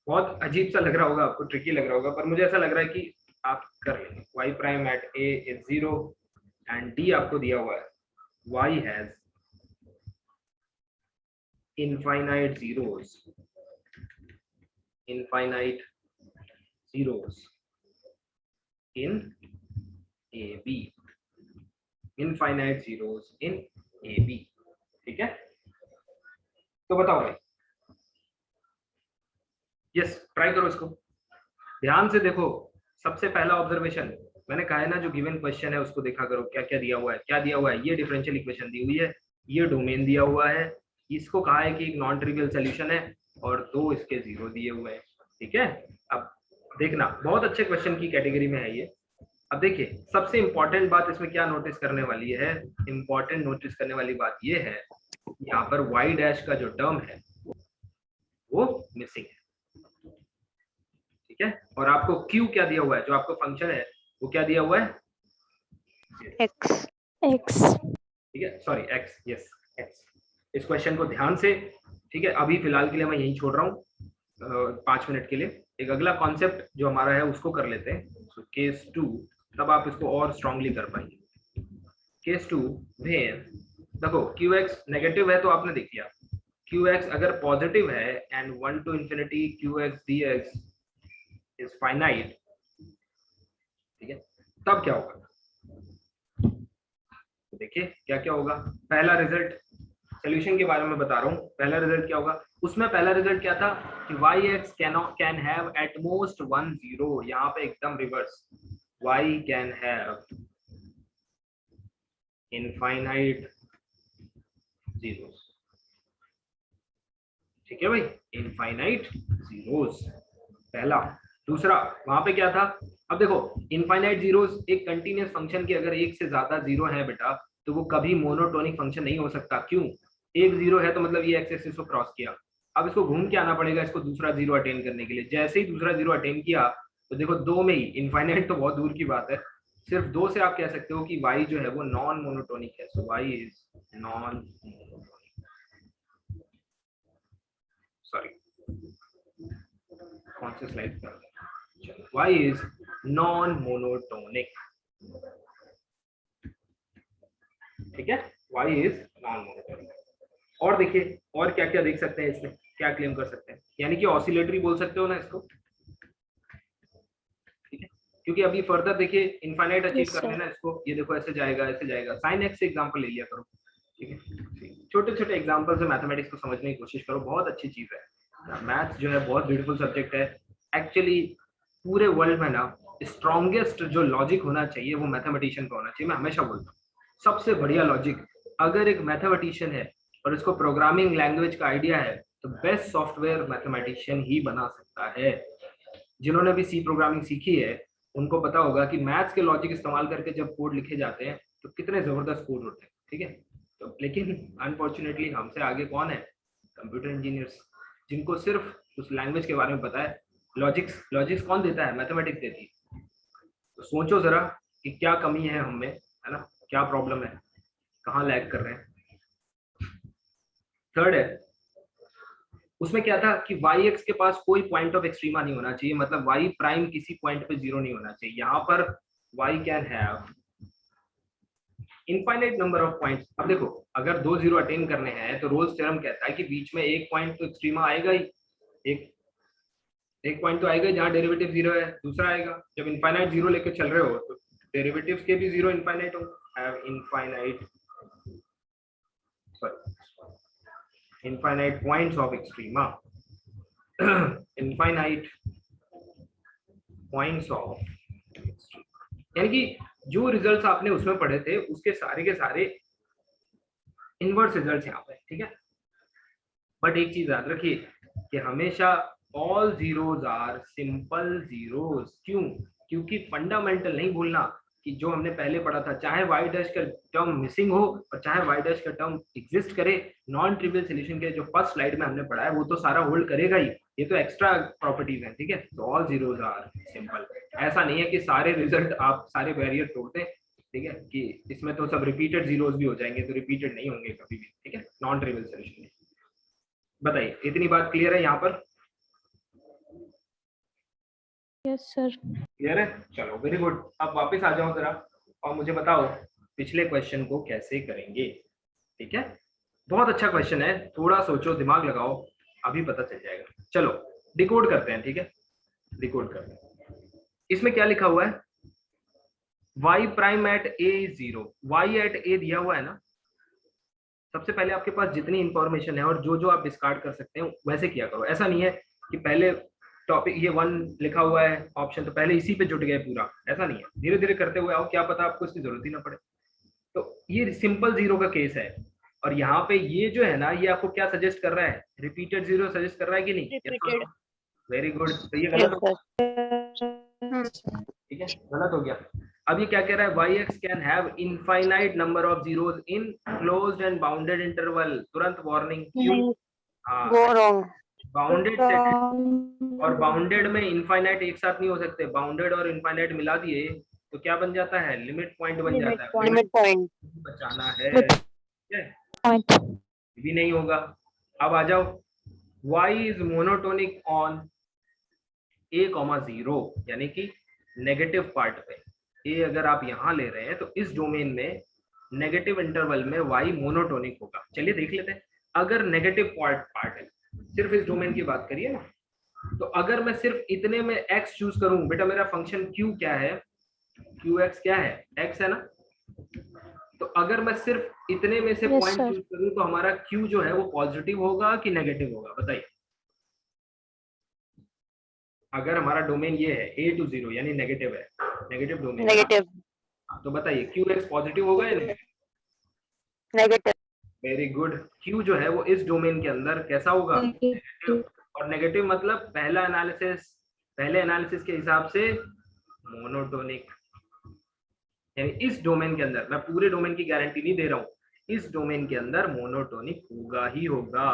बहुत अजीब सा लग रहा होगा आपको, ट्रिकी लग रहा होगा, पर मुझे ऐसा लग रहा है कि आप कर लेंगे। y prime at a is 0 and d आपको दिया हुआ है y has infinite zeros in AB, infinite zeros in AB, ठीक है। तो बताओ भाई, यस, ट्राई करो इसको, ध्यान से देखो। सबसे पहला ऑब्जर्वेशन मैंने कहा है ना, जो गिवन क्वेश्चन है उसको देखा करो, क्या क्या दिया हुआ है, क्या दिया हुआ है, ये डिफरेंशियल इक्वेशन दी हुई है, ये डोमेन दिया हुआ है, इसको कहा है कि एक नॉन ट्रिवियल सॉल्यूशन है और दो इसके जीरो दिए हुए हैं, ठीक है, अब देखना बहुत अच्छे क्वेश्चन की कैटेगरी में है ये। अब देखिए सबसे इंपॉर्टेंट बात इसमें क्या नोटिस करने वाली है, इंपॉर्टेंट नोटिस करने वाली बात ये है, यहाँ पर y डैश का जो टर्म है वो मिसिंग है, ठीक है। और आपको q क्या दिया हुआ है, जो आपको फंक्शन है वो क्या दिया हुआ है, X. X. ठीक है, सॉरी x, यस x। इस क्वेश्चन को ध्यान से, ठीक है, अभी फिलहाल के लिए मैं यही छोड़ रहा हूँ 5 मिनट के लिए। एक अगला कॉन्सेप्ट जो हमारा है उसको कर लेते हैं, सो केस 2, तब आप इसको और स्ट्रांगली कर पाएंगे। केस 2 वेयर देखो qx नेगेटिव है तो आपने देख लिया, qx अगर पॉजिटिव है and 1 to infinity qx dx is finite, ठीक है, तब क्या होगा, तो देखिए क्या क्या होगा। पहला रिजल्ट सॉल्यूशन के बारे में बता रहा हूँ, पहला रिजल्ट क्या होगा, उसमें पहला रिजल्ट क्या था कि yx can have at most 1 0, यहाँ पे एकदम reverse, y can have infinite zeros, ठीक है भाई, इनफाइनाइट जीरोस, पहला। दूसरा वहां पे क्या था, अब देखो इनफाइनाइट जीरोस एक कंटीन्यूअस फंक्शन की अगर एक से ज्यादा जीरो है बेटा तो वो कभी मोनोटोनिक फंक्शन नहीं हो सकता, क्यों, एक जीरो है तो मतलब ये एक्स एक्सिस को क्रॉस किया, अब इसको घूम के आना पड़ेगा इसको दूसरा जीरो अटेन करने के लिए, जैसे ही दूसरा जीरो अटेन किया तो देखो दो में ही, इनफाइनाइट तो बहुत दूर की बात है, सिर्फ दो से आप कह सकते हो कि y जो है वो नॉन मोनोटोनिक है, सो y is non monotonic, sorry कौन सी स्लाइड पर, y इज नॉन मोनोटोनिक, ठीक है, y इज नॉन मोनोटोनिक। और देखिए और क्या क्या देख सकते हैं इसमें, क्या क्लेम कर सकते हैं, यानी कि ऑसिलेटरी बोल सकते हो ना इसको, ठीक है, क्योंकि अभी फर्दर देखिए इनफाइनाइट अचीव Yes, करने sir. ना इसको, ये देखो ऐसे जाएगा ऐसे जाएगा, साइन एक्स से एग्जांपल ले लिया करो, ठीक है, छोटे छोटे एग्जांपल से मैथमेटिक्स को समझने की कोशिश करो, बहुत अच्छी चीज है, मैथ्स जो है बहुत ब्यूटीफुल सब्जेक्ट है एक्चुअली। पूरे वर्ल्ड में ना स्ट्रॉन्गेस्ट जो लॉजिक होना चाहिए वो मैथमेटिशियन का होना चाहिए, मैं हमेशा बोलता हूँ सबसे बढ़िया लॉजिक अगर एक मैथमेटिशियन है और इसको प्रोग्रामिंग लैंग्वेज का आइडिया है तो बेस्ट सॉफ्टवेयर मैथमेटिशियन ही बना सकता है। जिन्होंने भी सी प्रोग्रामिंग सीखी है उनको पता होगा कि मैथ्स के लॉजिक इस्तेमाल करके जब कोड लिखे जाते हैं तो कितने जबरदस्त कोड होते हैं, ठीक है, तो लेकिन अनफॉर्चुनेटली हमसे आगे कौन है, कंप्यूटर इंजीनियर्स, जिनको सिर्फ उस लैंग्वेज के बारे में पता है, लॉजिक्स कौन देता है, मैथमेटिक्स देती है। तो सोचो जरा कि क्या कमी है हम में, है ना, क्या प्रॉब्लम है, कहाँ लैग कर रहे हैं। थर्ड है उसमें क्या था कि y(x) के पास कोई पॉइंट ऑफ एक्सट्रीमा नहीं होना चाहिए, मतलब y प्राइम किसी पॉइंट पे जीरो नहीं होना चाहिए, यहाँ पर y can have infinite number of points. अब देखो अगर 2 जीरो अटेन करने हैं तो रोल्स थ्योरम कहता है कि बीच में एक पॉइंट तो एक्सट्रीमा आएगा ही, एक पॉइंट तो आएगा जहाँ डेरिवेटिव जीरो है, दूसरा आएगा जब इनफाइनाइट जीरो लेके चल रहे हो तो डेरिवेटिव्स के भी जीरो इनफाइनाइट हो, have infinite infinite points of extrema infinite points of extrema, यानी कि जो रिजल्ट्स आपने उसमें पढ़े थे उसके सारे के सारे इनवर्स रिजल्ट्स यहाँ पे, ठीक है। बट एक चीज याद रखिए कि हमेशा all zeros are simple zeros, क्यों, क्योंकि फंडामेंटल नहीं भूलना कि जो हमने पहले पढ़ा था, चाहे y डैश का टर्म मिसिंग हो और चाहे y डैश का टर्म एग्जिस्ट करे, नॉन ट्रिवियल सॉल्यूशन के जो फर्स्ट स्लाइड में हमने पढ़ा है वो तो सारा होल्ड करेगा ही, ये तो एक्स्ट्रा प्रॉपर्टीज हैं, ठीक है। तो ऑल जीरोस आर सिंपल, ऐसा नहीं है कि सारे रिजल्ट आप सारे बैरियर तोड़ते हैं, ठीक है, कि इसमें तो सब रिपीटेड जीरोस भी हो जाएंगे, तो रिपीटेड नहीं होंगे कभी भी, ठीक है, नॉन ट्रिवियल सॉल्यूशन में। बताइए इतनी बात क्लियर है यहाँ पर, Yes, sir. क्लियर है, चलो वेरी गुड। अब वापस आ जाओ जरा और मुझे बताओ पिछले क्वेश्चन को कैसे करेंगे, ठीक है, बहुत अच्छा क्वेश्चन है, थोड़ा सोचो दिमाग लगाओ अभी पता चल जाएगा। चलो डिकोड करते हैं, ठीक है, डिकोड करते हैं। इसमें क्या लिखा हुआ है, y prime at a is 0, y at a दिया हुआ है ना, सबसे पहले आपके पास जितनी इंफॉर्मेशन है और जो जो आप डिस्कार्ड कर सकते हैं वैसे किया करो, ऐसा नहीं है कि पहले टॉपिक ये 1 लिखा हुआ है ऑप्शन तो पहले इसी पे जुट गए पूरा, ऐसा नहीं है, धीरे धीरे करते हुए आओ, क्या पता आपको इसकी जरूरत ही ना पड़े। तो ये सिंपल जीरो का केस है, और यहाँ पे ये जो है ना ये आपको क्या सजेस्ट कर रहा है, रिपीटेड जीरो सजेस्ट कर रहा है कि नहीं, Repeated. Very good. तो ये Yes, गलत हो, sir. ठीक है, गलत हो गया। अब ये क्या कह रहा है, y x can have infinite number of zeros in closed and bounded interval. तुरंत वार्निंग, क्यों? नहीं, हाँ, go wrong. बाउंडेड सेट और बाउंडेड में इनफाइनाइट एक साथ नहीं हो सकते। बाउंडेड और इनफाइनाइट मिला दिए तो क्या बन जाता है, लिमिट पॉइंट बन Limit जाता है। point. Limit point. बचाना है, Limit ठीक है, point. भी नहीं होगा। अब आ जाओ, y is monotonic on a,0 यानी कि नेगेटिव पार्ट पे। ए अगर आप यहाँ ले रहे हैं तो इस डोमेन में नेगेटिव इंटरवल में y मोनोटोनिक होगा। चलिए देख लेते हैं। अगर नेगेटिव पार्ट है, सिर्फ इस डोमेन की बात करिए ना, तो अगर मैं सिर्फ इतने में x चूज करूं, बेटा मेरा फंक्शन q क्या है, qx क्या है, x है ना। तो अगर मैं सिर्फ इतने में से Yes, पॉइंट sir. चूज करूं तो हमारा q जो है वो पॉजिटिव होगा कि नेगेटिव होगा, बताइए। अगर हमारा डोमेन ये है a to 0 यानी नेगेटिव है, नेगेटिव डोमेन है ना, Negative. तो बताइए qx पॉजिटिव होगा या negative? Negative. Very good. q जो है वो इस डोमेन के अंदर कैसा होगा, Negative. और नेगेटिव मतलब पहले एनालिसिस के हिसाब से मोनोटोनिक। यानी इस डोमेन के अंदर, मैं पूरे डोमेन की गारंटी नहीं दे रहा हूं, इस डोमेन के अंदर मोनोटोनिक होगा ही होगा।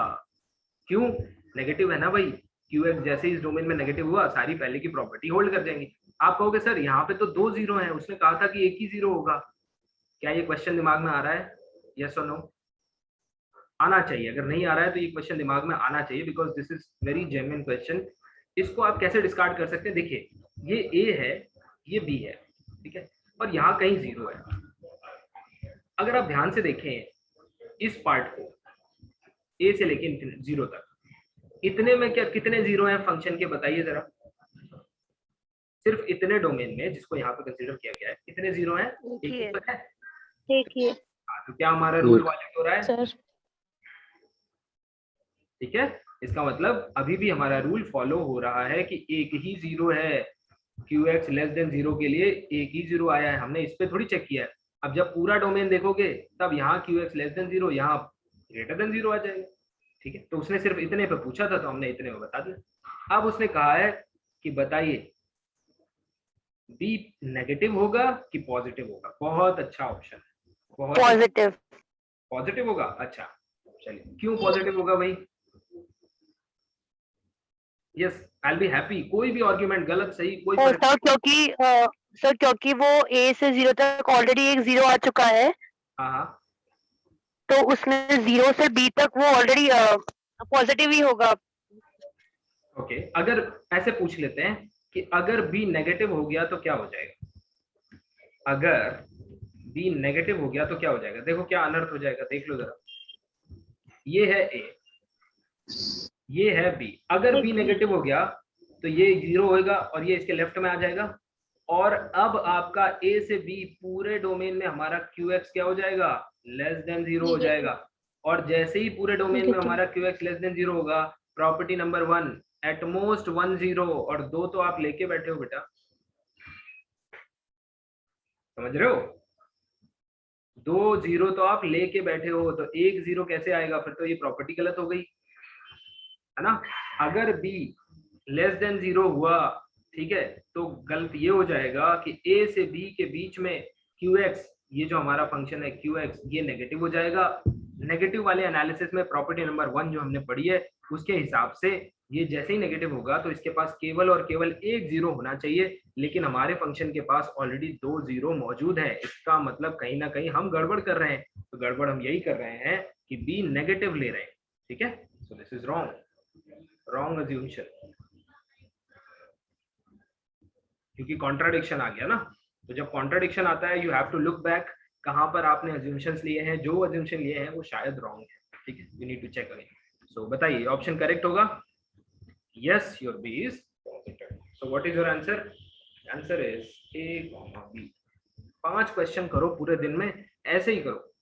क्यों? नेगेटिव है ना भाई। qx जैसे इस डोमेन में नेगेटिव हुआ, सारी पहले की प्रॉपर्टी होल्ड कर जाएंगी। आप कहोगे सर यहाँ पे तो 2 जीरो है, उसने कहा था कि एक ही जीरो होगा। क्या ये क्वेश्चन दिमाग में आ रहा है? यस और नो? आना चाहिए। अगर नहीं आ रहा है तो ये क्वेश्चन दिमाग में आना चाहिए, because this is very genuine question. इसको आप कैसे डिस्कार्ड कर सकते हैं? देखिए, ये ए है, ये बी है, ठीक है, और यहाँ कहीं जीरो है। अगर आप ध्यान से देखें इस पार्ट को, ए से लेके जीरो तक, इतने में क्या कितने जीरो हैं फंक्शन के, बताइए जरा। सिर्फ इतने डोमेन में जिसको यहाँ पे कंसीडर किया गया है, कितने जीरो हैं? एक ही तो है। देखिए, हाँ, तो क्या हमारा रूल वायलेट हो रहा है? Sir. ठीक है, इसका मतलब अभी भी हमारा रूल फॉलो हो रहा है कि एक ही जीरो है। qx लेस देन जीरो के लिए एक ही जीरो आया है, हमने इस पे थोड़ी चेक किया है। अब जब पूरा डोमेन देखोगे तब यहाँ qx लेस देन जीरो, यहाँ ग्रेटर देन जीरो आ जाएगा। ठीक है, तो उसने सिर्फ इतने पे पूछा था तो हमने इतने में बता दिया। अब उसने कहा है कि बताइए बी नेगेटिव होगा कि पॉजिटिव होगा। बहुत अच्छा ऑप्शन है, बहुत positive. पॉजिटिव होगा। अच्छा, चलिए, क्यों पॉजिटिव होगा भाई? Yes, I will be happy. कोई भी आर्गुमेंट, गलत सही कोई फर्क सर क्योंकि वो a से 0 तक ऑलरेडी एक 0 आ चुका है, हाँ हाँ, तो उसमें 0 से b तक वो ऑलरेडी पॉजिटिव ही होगा। ओके। अगर ऐसे पूछ लेते हैं कि अगर बी नेगेटिव हो गया तो क्या हो जाएगा? अगर बी नेगेटिव हो गया तो क्या हो जाएगा? देखो क्या अनर्थ हो जाएगा, देख लो जरा। ये है ए, ये है बी। अगर बी नेगेटिव हो गया तो ये जीरो होएगा और ये इसके लेफ्ट में आ जाएगा। और अब आपका ए से बी पूरे डोमेन में हमारा qx क्या हो जाएगा? लेस देन जीरो हो जाएगा। और जैसे ही पूरे डोमेन में Negative. हमारा qx लेस देन जीरो होगा, प्रॉपर्टी नंबर 1, एट मोस्ट 1 0, और 2 तो आप लेके बैठे हो बेटा, समझ रहे हो? 2 जीरो तो आप लेके बैठे हो, तो 1 जीरो कैसे आएगा? फिर तो ये प्रॉपर्टी गलत हो गई, है ना। अगर b लेस देन जीरो हुआ, ठीक है, तो गलत ये हो जाएगा कि a से b के बीच में qx, ये जो हमारा फंक्शन है qx, ये नेगेटिव हो जाएगा। नेगेटिव वाले एनालिसिस में प्रॉपर्टी नंबर 1 जो हमने पढ़ी है उसके हिसाब से ये जैसे ही नेगेटिव होगा तो इसके पास केवल और केवल एक जीरो होना चाहिए, लेकिन हमारे फंक्शन के पास ऑलरेडी 2 जीरो मौजूद है। इसका मतलब कहीं ना कहीं हम गड़बड़ कर रहे हैं। तो गड़बड़ हम यही कर रहे हैं कि बी नेगेटिव ले रहे हैं, ठीक है। सो दिस इज रॉन्ग अज्यूमशन, क्योंकि कॉन्ट्राडिक्शन आ गया ना। तो जब कॉन्ट्राडिक्शन आता है you have to look back, कहां पर आपने अज्यूमशंस लिए हैं। जो अज्यूमशन लिए हैं वो शायद रॉन्ग है, ठीक है, you need to check again. So बताइए ऑप्शन करेक्ट होगा? Yes, your B is positive. So what is your answer? Answer is A comma B. 5 question करो पूरे दिन में, ऐसे ही करो,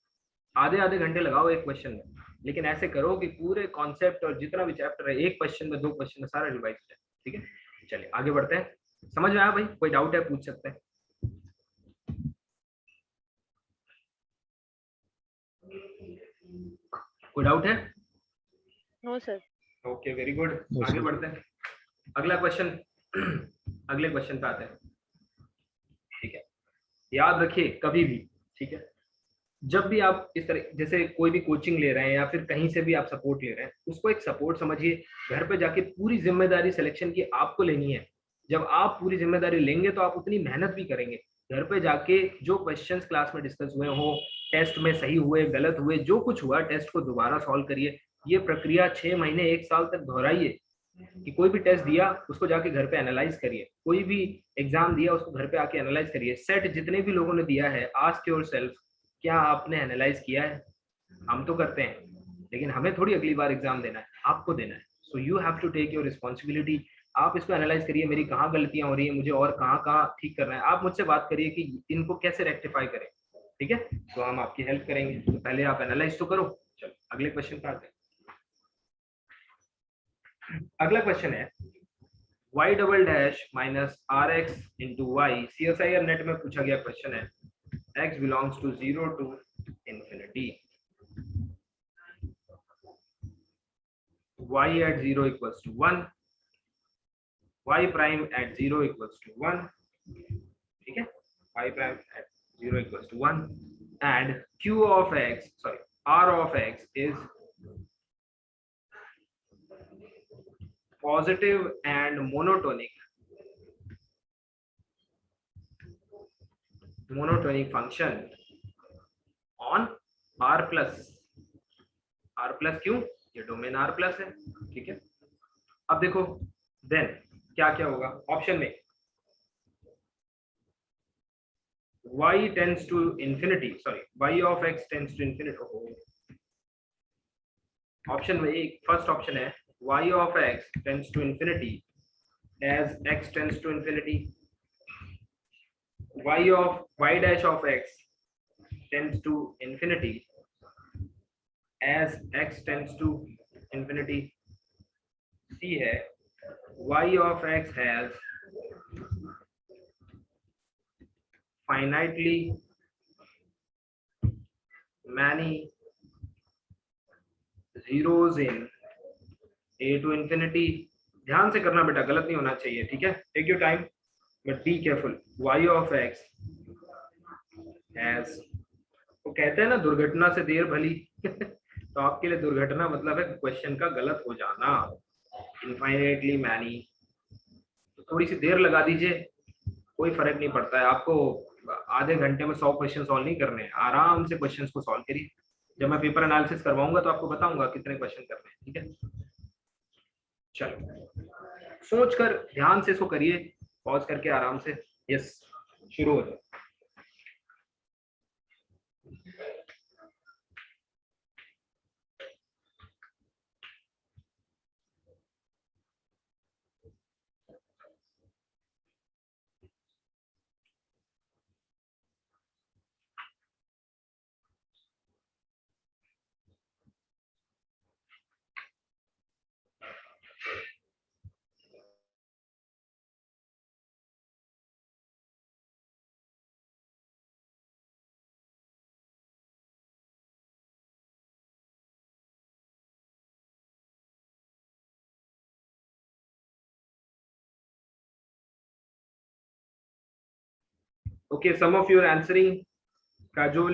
आधे आधे घंटे लगाओ एक क्वेश्चन में, लेकिन ऐसे करो कि पूरे कॉन्सेप्ट और जितना भी चैप्टर है एक क्वेश्चन में 2 क्वेश्चन में सारा रिवाइज हो जाए, ठीक है। चलिए आगे बढ़ते हैं। समझ में आया भाई? कोई डाउट है पूछ सकते हैं। कोई डाउट है? No sir. Okay, very good. आगे बढ़ते हैं। अगला क्वेश्चन अगले क्वेश्चन पे आते हैं। ठीक है, याद रखिए कभी भी, ठीक है, जब भी आप इस तरह जैसे कोई भी कोचिंग ले रहे हैं या फिर कहीं से भी आप सपोर्ट ले रहे हैं, उसको एक सपोर्ट समझिए। घर पे जाके पूरी जिम्मेदारी सिलेक्शन की आपको लेनी है। जब आप पूरी जिम्मेदारी लेंगे तो आप उतनी मेहनत भी करेंगे। घर पे जाके जो क्वेश्चंस क्लास में डिस्कस हुए हो, टेस्ट में सही हुए गलत हुए, जो कुछ हुआ टेस्ट को दोबारा सॉल्व करिए। ये प्रक्रिया 6 महीने 1 साल तक दोहराइए। कि कोई भी टेस्ट दिया उसको जाके घर पे एनालाइज करिए, कोई भी एग्जाम दिया उसको घर पे आके एनालाइज करिए। सेट जितने भी लोगों ने दिया है, आस्क योरसेल्फ क्या आपने एनालाइज किया है? हम तो करते हैं, लेकिन हमें थोड़ी अगली बार एग्जाम देना है, आपको देना है। So you have to take your responsibility. आप इसको एनालाइज करिए, मेरी कहाँ गलतियां हो रही है, मुझे और कहाँ कहाँ ठीक करना है। आप मुझसे बात करिए कि इनको कैसे रेक्टिफाई करें, ठीक है? तो हम आपकी हेल्प करेंगे। तो पहले आप एनालाइज तो करो। चलो अगले क्वेश्चन पे आते हैं। अगला क्वेश्चन है y double dash minus r x into y. CSIR NET में पूछा गया क्वेश्चन है, x belongs to 0 to infinity, y at 0 equals to 1, y prime at 0 equals to 1, ठीक है, y prime at 0 equals to 1 and q of x, sorry, r of x is positive and monotonic function on r plus क्यों? ये डोमेन r प्लस है, ठीक है। अब देखो देन क्या क्या होगा ऑप्शन में, y tends to infinity, sorry, y of x tends to infinity। Option में एक फर्स्ट ऑप्शन है y of x tends to infinity as x tends to infinity, y dash of x tends to infinity as x tends to infinity। C है y of x has finitely many zeros in a to infinity। ध्यान से करना बेटा, गलत नहीं होना चाहिए, ठीक है? Take your time but be careful. y of x has, वो कहते हैं ना दुर्घटना से देर भली तो आपके लिए दुर्घटना मतलब है क्वेश्चन का गलत हो जाना। इनफाइनाइटली मैनी, तो थोड़ी सी देर लगा दीजिए, कोई फर्क नहीं पड़ता है। आपको आधे घंटे में 100 क्वेश्चन सॉल्व नहीं करने हैं, आराम से क्वेश्चंस को सॉल्व करिए। जब मैं पेपर एनालिसिस करवाऊंगा तो आपको बताऊंगा कितने क्वेश्चन करने हैं, ठीक है? चलो सोचकर ध्यान से इसको करिए, पॉज करके आराम से। यस, शुरू हो जाए। Okay, some of you are answering. Kajol,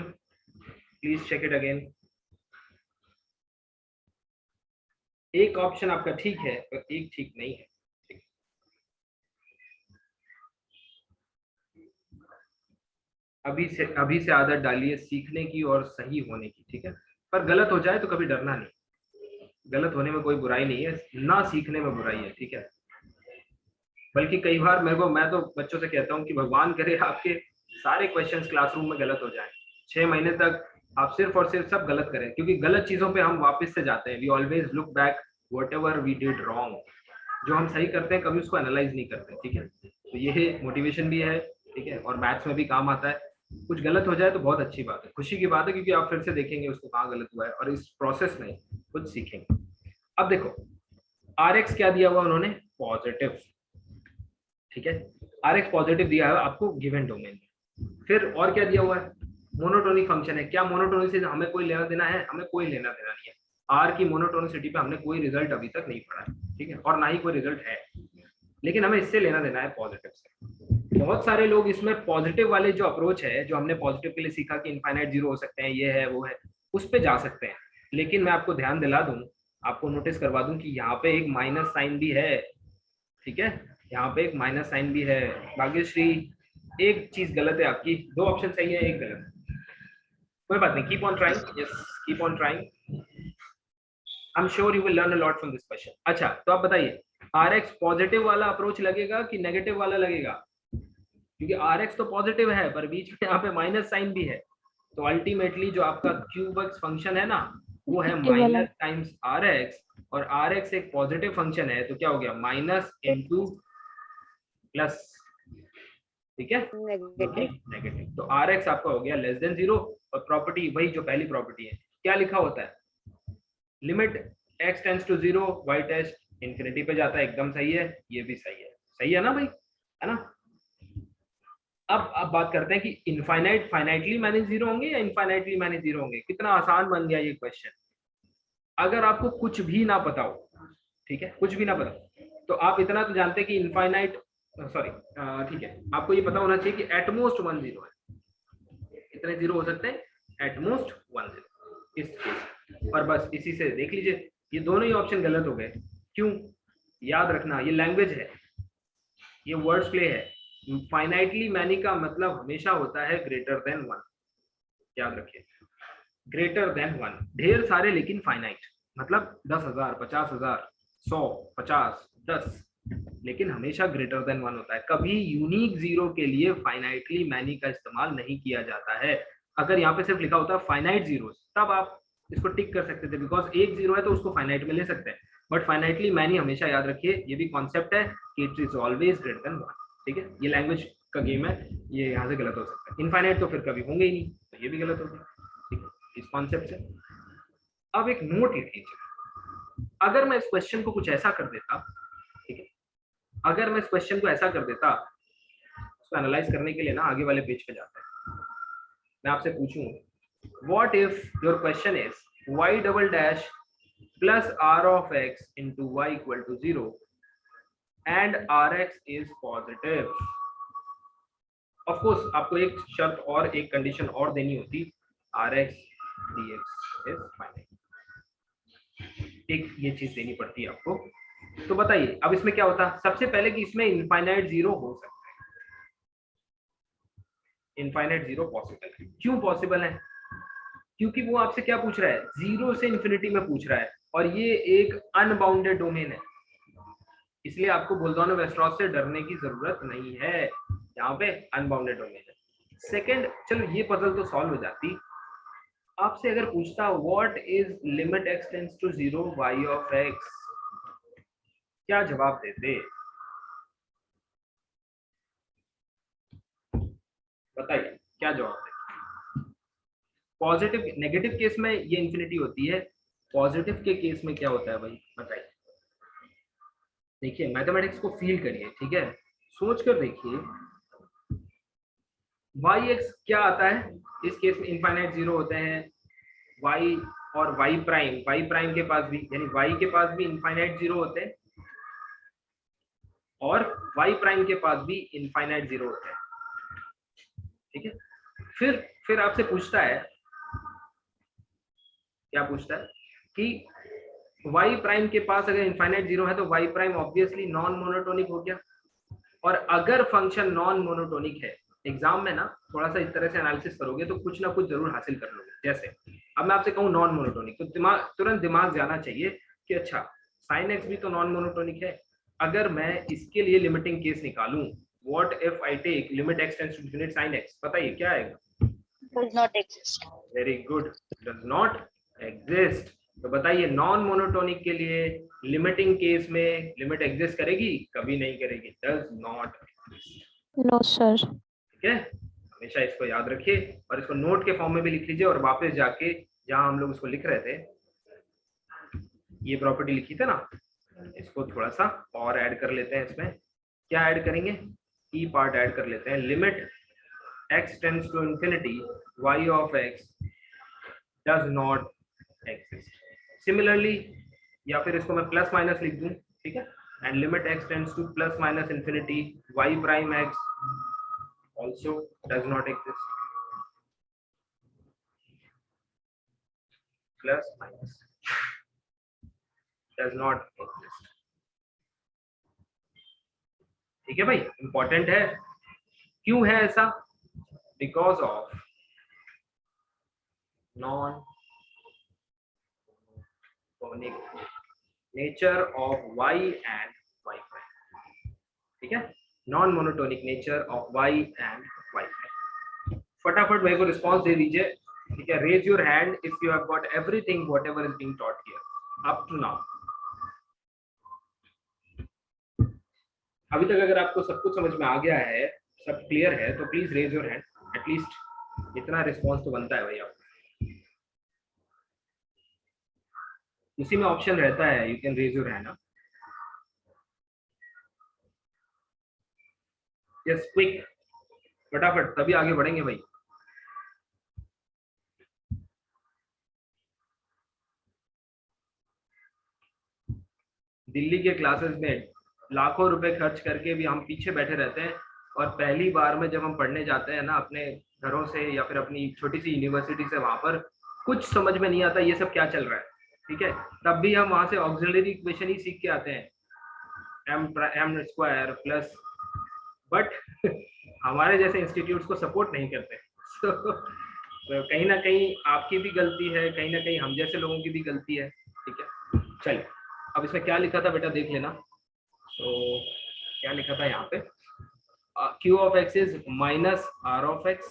please check it again. एक ऑप्शन आपका ठीक है और एक ठीक नहीं है। अभी से आदत डालिए सीखने की और सही होने की, ठीक है? पर गलत हो जाए तो कभी डरना नहीं, गलत होने में कोई बुराई नहीं है, ना सीखने में बुराई है, ठीक है? बल्कि कई बार मैं तो बच्चों से कहता हूँ कि भगवान करे आपके सारे क्वेश्चंस क्लासरूम में गलत हो जाएं, 6 महीने तक आप सिर्फ और सिर्फ सब गलत करें, क्योंकि गलत चीजों पे हम वापस से जाते हैं। We always look back whatever we did wrong. जो हम सही करते हैं कभी उसको एनालाइज नहीं करते, ठीक है? तो ये मोटिवेशन भी है, ठीक है? और मैथ्स में भी काम आता है। कुछ गलत हो जाए तो बहुत अच्छी बात है, खुशी की बात है, क्योंकि आप फिर से देखेंगे उसको कहाँ गलत हुआ है और इस प्रोसेस में कुछ सीखेंगे। अब देखो Rx क्या दिया हुआ उन्होंने, पॉजिटिव, ठीक है? Rx पॉजिटिव दिया है आपको गिवन डोमेन में। फिर और क्या दिया हुआ है, मोनोटोनिक फंक्शन है। क्या मोनोटोनिक से हमें कोई लेना देना है? हमें कोई लेना देना नहीं है। R की मोनोटोनिसिटी पे हमने कोई रिजल्ट अभी तक नहीं पढ़ा है, ठीक है? और ना ही कोई रिजल्ट है। लेकिन हमें इससे लेना देना है पॉजिटिव से। बहुत सारे लोग इसमें पॉजिटिव वाले जो अप्रोच है, जो हमने पॉजिटिव के लिए सीखा कि इनफाइनाइट जीरो हो सकते हैं, ये है वो है, उस पे जा सकते हैं। लेकिन मैं आपको ध्यान दिला दूं, आपको नोटिस करवा दूं कि यहाँ पे एक माइनस साइन भी है, ठीक है, यहाँ पे एक माइनस साइन भी है। भाग्यश्री, एक चीज गलत है आपकी, 2 ऑप्शन सही है, एक गलत है। कोई बात नहीं, keep on trying, yes keep on trying, I am sure you will learn a lot from this question. अच्छा, तो आप बताइए Rx पॉजिटिव वाला अप्रोच लगेगा कि नेगेटिव वाला लगेगा? क्योंकि Rx तो पॉजिटिव है पर बीच में यहाँ पे माइनस साइन भी है, तो अल्टीमेटली जो आपका क्यूबक्स फंक्शन है ना, वो है Negative वाला। माइनस टाइम्स Rx, और Rx एक पॉजिटिव फंक्शन है, तो क्या हो गया, माइनस इंटू प्लस, ठीक है, नेगेटिव। तो Rx आपका हो गया लेस देन 0, और प्रॉपर्टी वही जो पहली प्रॉपर्टी है, क्या लिखा होता है, limit x tends to 0 y tends infinity पे जाता है, एकदम सही है, ये भी सही है ना भाई, है ना। अब बात करते हैं कि इनफाइनाइट फाइनाइटली माइनस 0 होंगे या इनफाइनाइटली माइनस 0 होंगे। कितना आसान बन गया ये क्वेश्चन। अगर आपको कुछ भी ना पता हो, ठीक है, कुछ भी ना पता, तो आप इतना तो जानते हैं कि इनफाइनाइट, सॉरी ठीक है, आपको ये पता होना चाहिए कि एटमोस्ट 1 0 है। कितने 0 हो सकते हैं, एटमोस्ट 1 0 इस केस पर। बस इसी से देख लीजिए, ये दोनों ही ऑप्शन गलत हो गए। क्यों? याद रखना, ये लैंग्वेज है, ये वर्ड्स प्ले है। फाइनाइटली मैनी का मतलब हमेशा होता है ग्रेटर देन 1, याद रखिए, ग्रेटर देन 1। ढेर सारे लेकिन फाइनाइट, मतलब 10,000, 50,000, 100, 50, 10, लेकिन हमेशा ग्रेटर देन 1 होता है। कभी यूनिक जीरो के लिए फाइनाइटली मैनी का इस्तेमाल नहीं किया जाता है। अगर यहाँ पे सिर्फ लिखा होता है फाइनाइट जीरोस, तब आप इसको टिक कर सकते थे, बिकॉज एक जीरो है तो उसको फाइनाइट में ले सकते हैं, बट फाइनाइटली मैनी हमेशा याद रखिए, ये भी कॉन्सेप्ट है कि it is always greater than 1, ठीक है। ये लैंग्वेज का गेम है, ये यहाँ से गलत हो सकता है। इनफाइनाइट तो फिर कभी होंगे ही नहीं, तो ये भी गलत होगा, ठीक है, इस कॉन्सेप्ट से। अब एक नोट लिख लीजिए, अगर मैं इस क्वेश्चन को कुछ ऐसा कर देता, ठीक है, अगर मैं इस क्वेश्चन को ऐसा कर देता, उसको एनालाइज करने के लिए ना आगे वाले पेज पे जाते हैं। मैं आपसे पूछूं, what if your question is y double dash plus r of x into y equal to 0 and rx is positive। Of course आपको एक शर्त और एक कंडीशन और देनी होती, rx dx is finite, एक ये चीज देनी पड़ती है आपको। तो बताइए अब इसमें क्या होता, सबसे पहले कि इसमें इनफाइनाइट जीरो हो सकता है, इनफाइनाइट जीरो पॉसिबल है। क्यों पॉसिबल है? क्योंकि वो आपसे क्या पूछ रहा है, 0 से इंफिनिटी में पूछ रहा है, और ये एक अनबाउंडेड डोमेन है, इसलिए आपको बोल्डानो-वेस्ट्रॉस से डरने की जरूरत नहीं है, यहाँ पे अनबाउंडेड डोमेन है। सेकंड, चलो ये पजल तो सॉल्व हो जाती, आपसे अगर पूछता what is limit x tends to 0 y of x, क्या जवाब देते, बताइए क्या जवाब देते। पॉजिटिव नेगेटिव केस में ये इंफिनिटी होती है, पॉजिटिव के केस में क्या होता है भाई, बताइए। देखिए मैथमेटिक्स को फील करिए, ठीक है, सोच कर देखिए, yx क्या आता है इस केस में, इनफाइनाइट जीरो होते हैं, y और y प्राइम के पास भी, यानी y के पास भी इनफाइनाइट जीरो होते हैं, और y प्राइम के पास भी इनफाइनाइट जीरो होते हैं, ठीक है। फिर आपसे पूछता है, क्या पूछता है कि y प्राइम के पास अगर इनफाइनाइट जीरो है तो y prime obviously non monotonic हो गया, और अगर फंक्शन नॉन मोनोटोनिक है, एग्जाम में ना थोड़ा सा इस तरह से एनालिसिस करोगे तो कुछ ना कुछ जरूर हासिल कर लोगे। जैसे अब मैं आपसे कहूँ नॉन मोनोटोनिक, तो तुरंत दिमाग जाना चाहिए कि अच्छा sin x भी तो नॉन मोनोटोनिक है। अगर मैं इसके लिए लिमिटिंग केस निकालूं, what if I take limit x tends to infinity sin x, बताइए क्या आएगा, does not exist। Very good, does not exist. तो बताइए नॉन मोनोटोनिक के लिए लिमिटिंग केस में लिमिट एग्जिस्ट करेगी, कभी नहीं करेगी, does not exist. No sir. ठीक है, हमेशा इसको याद रखिए और इसको नोट के फॉर्म में भी लिख लीजिए, और वापस जाके जहां हम लोग इसको लिख रहे थे, ये प्रॉपर्टी लिखी थी ना, इसको थोड़ा सा और ऐड कर लेते हैं। इसमें क्या ऐड करेंगे, ई पार्ट ऐड कर लेते हैं, limit x tends to infinity y of x does not exist. Similarly, या फिर इसको मैं प्लस माइनस लिख दूं, ठीक है, and limit x tends to plus minus infinity, y prime x also does not exist. Plus minus does not exist. ठीक है भाई, इंपॉर्टेंट है. क्यों है ऐसा? Because of non monotonic nature of y and y prime. ठीक है, non monotonic nature of y and y prime. फटाफट मेरे को रिस्पॉन्स दे दीजिए. ठीक है, raise your hand if you have got everything whatever is being taught here up to now. अभी तक अगर आपको सब कुछ समझ में आ गया है, सब क्लियर है, तो please raise your hand. At least इतना रिस्पॉन्स तो बनता है भाई. आप उसी में ऑप्शन रहता है, you can raise your hand. Yes, quick, फटाफट, तभी आगे बढ़ेंगे भाई. दिल्ली के क्लासेस में लाखों रुपए खर्च करके भी हम पीछे बैठे रहते हैं, और पहली बार में जब हम पढ़ने जाते हैं ना अपने घरों से या फिर अपनी छोटी सी यूनिवर्सिटी से, वहां पर कुछ समझ में नहीं आता ये सब क्या चल रहा है. ठीक है, तब भी हम वहां से ऑक्सिलरी इक्वेशन ही सीख के आते हैं, एम स्क्वायर प्लस. बट हमारे जैसे इंस्टीट्यूट्स को सपोर्ट नहीं करते. तो कहीं ना कहीं आपकी भी गलती है, कहीं ना कहीं हम जैसे लोगों की भी गलती है. ठीक है, चलिए, अब इसमें क्या लिखा था बेटा देख लेना. तो क्या लिखा था यहाँ पे, q of x is minus r of x.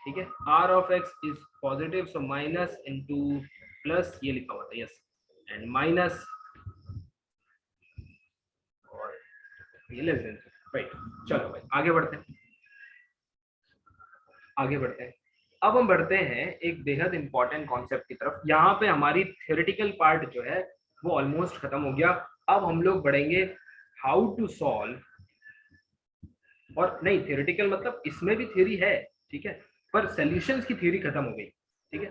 ठीक है, r of x is positive, so minus into plus ये लिखा हुआ था. यस, एंड माइनस और ये लेस देन. राइट, चलो भाई आगे बढ़ते हैं, आगे बढ़ते हैं. अब हम बढ़ते हैं एक बेहद इंपॉर्टेंट कॉन्सेप्ट की तरफ. यहाँ पे हमारी थ्योरेटिकल पार्ट जो है वो ऑलमोस्ट खत्म हो गया. अब हम लोग बढ़ेंगे हाउ टू सॉल्व, और नहीं थ्योरेटिकल मतलब इसमें भी थ्योरी है. ठीक है, पर सॉल्यूशंस की थ्योरी खत्म हो गई. ठीक है,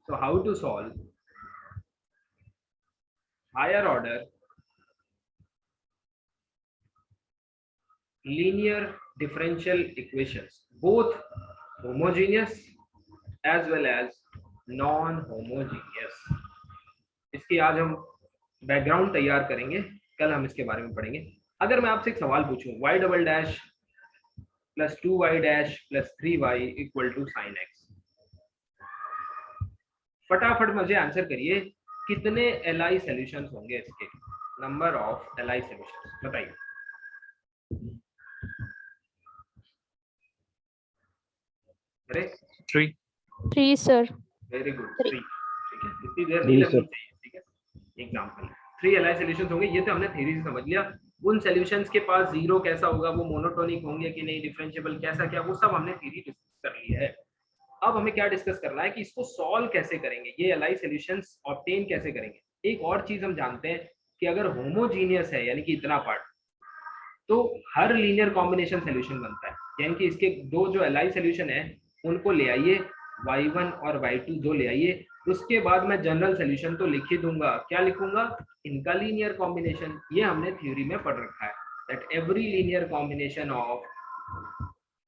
so how to solve higher order linear differential equations, both homogeneous as well as non homogeneous. इसकी आज हम बैकग्राउंड तैयार करेंगे, कल हम इसके बारे में पढ़ेंगे. अगर मैं आपसे एक सवाल पूछूं, y double dash plus 2y dash plus 3y equal to sine x, फटाफट मुझे आंसर करिए, कितने LI सॉल्यूशंस होंगे इसके? नंबर ऑफ LI सॉल्यूशंस बताइए. अरे 3 सर. Very good, 3. ठीक है, इतनी देर नहीं Three, लगनी sir. चाहिए. ठीक है, एग्जांपल 3 LI सॉल्यूशंस होंगे. ये तो हमने थ्योरी से समझ लिया. उन सॉल्यूशंस के पास जीरो कैसा होगा, वो मोनोटोनिक होंगे कि नहीं, डिफरेंशिएबल कैसा, क्या, वो सब हमने थ्योरी डिस्कस कर ली है. अब हमें क्या डिस्कस करना है कि इसको सॉल्व कैसे करेंगे, ये LI सॉल्यूशंस ऑब्टेन कैसे करेंगे. एक और चीज हम जानते हैं कि अगर होमोजीनियस है यानी कि इतना पार्ट, तो हर लीनियर कॉम्बिनेशन सॉल्यूशन बनता है. यानी कि इसके दो जो LI सॉल्यूशन है उनको ले आइए, y1 और y2 दो ले आइए. उसके बाद मैं जनरल सॉल्यूशन तो लिख ही दूंगा. क्या लिखूंगा? इनका लीनियर कॉम्बिनेशन. ये हमने थ्योरी में पढ़ रखा है, that every linear combination of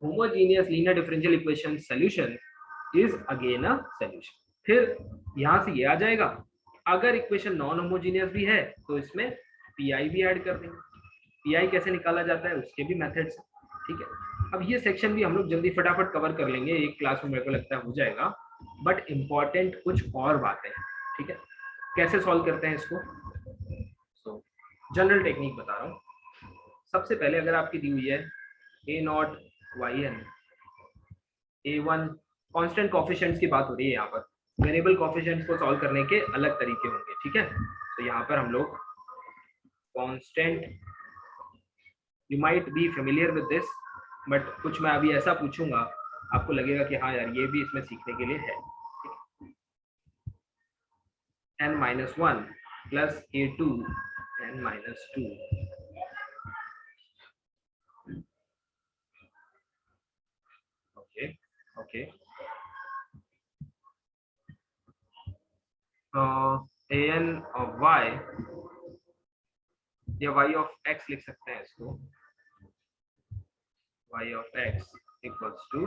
homogeneous linear differential equation solution is again a solution. फिर यहां से ये आ जाएगा. अगर इक्वेशन नॉन होमोजेनियस भी है तो इसमें पीआई भी ऐड कर देंगे. पीआई कैसे निकाला जाता है उसके भी मेथड्स. ठीक है, अब ये सेक्शन भी हम लोग जल्दी फटाफट कवर कर लेंगे, एक क्लास में मेरे को लगता है हो जाएगा. बट इम्पॉर्टेंट कुछ और बातें हैं. ठीक है, कैसे सॉल्व करते हैं इसको. सो जनरल टेक्निक बता रहा हूँ. सबसे पहले अगर आपकी दी हुई है a0 yn, a1 constant coefficients की बात हो रही है. यहाँ पर वेरिएबल कोफिशिएंट्स को सॉल्व करने के अलग तरीके होंगे. ठीक है, तो यहाँ पर हम लोग constant, you might be familiar with this, but कुछ मैं अभी ऐसा पूछूंगा आपको लगेगा कि हाँ यार ये भी इसमें सीखने के लिए है. n-1 plus a2 n-2. Okay okay, an of y या y ऑफ x लिख सकते हैं इसको, y of x equals to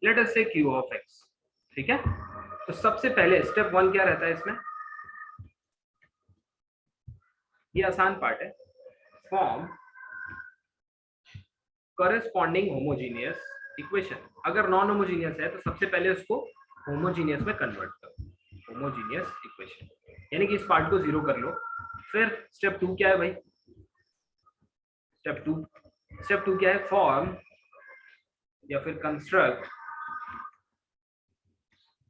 let us say q of x। ठीक है, तो सबसे पहले स्टेप 1 क्या रहता है इसमें, ये आसान पार्ट है, फॉर्म करस्पॉन्डिंग होमोजीनियस इक्वेशन। अगर नॉन होमोजीनियस है तो सबसे पहले उसको होमोजीनियस में कन्वर्ट करो, होमोजीनियस इक्वेशन, यानी कि इस पार्ट को 0 कर लो। फिर स्टेप 2 क्या है भाई, स्टेप 2 क्या है, फॉर्म या फिर कंस्ट्रक्ट,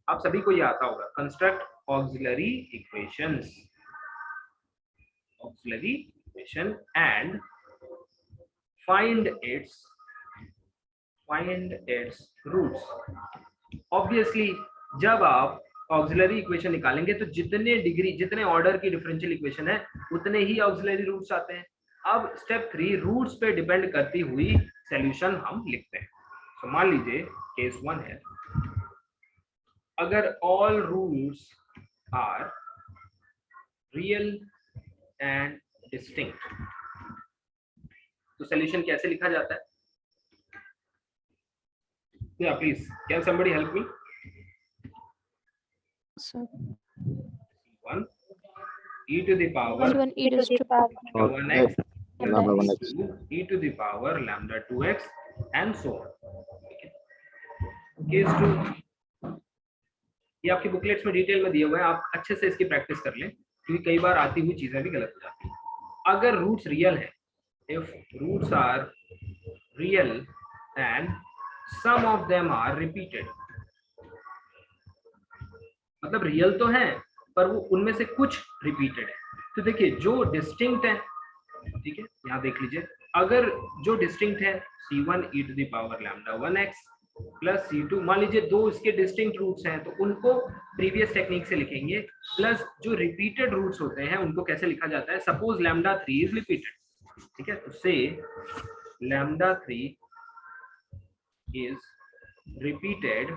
आप सभी को ये आता होगा, construct auxiliary equations, auxiliary equation and find its roots। Obviously जब आप ऑक्सिलरी इक्वेशन निकालेंगे तो जितने ऑर्डर की डिफरेंशियल इक्वेशन है उतने ही ऑक्सिलरी रूट्स आते हैं। अब स्टेप 3 रूट्स पे डिपेंड करती हुई सॉल्यूशन हम लिखते हैं। तो मान लीजिए केस 1 है, अगर all roots are real and distinct तो सॉल्यूशन कैसे लिखा जाता है? Yeah, please, can somebody help me? Sir. 1 e to the power 1 e raised to power 1x Lambda 1x. e to the power lambda 2x and so on। Case 2 ये आपकी बुकलेट्स में डिटेल में दिए हुए हैं, आप अच्छे से इसकी प्रैक्टिस कर लें क्योंकि कई बार आती हुई चीजें भी गलत हो जाती हैं। अगर रूट्स रियल है, if roots are real and some of them are repeated, मतलब रियल तो है पर वो उनमें से कुछ रिपीटेड है। तो देखिए जो डिस्टिंक्ट है, ठीक है, यहाँ देख लीजिए, अगर जो डिस्टिंक्ट है c1 e to the power lambda 1x plus c2, मान लीजिए दो इसके डिस्टिंक्ट रूट्स हैं तो उनको प्रीवियस टेक्निक से लिखेंगे, प्लस जो रिपीटेड रूट्स होते हैं उनको कैसे लिखा जाता है, सपोज लैम्डा 3 इज रिपीटेड, ठीक है, तो से lambda 3 is repeated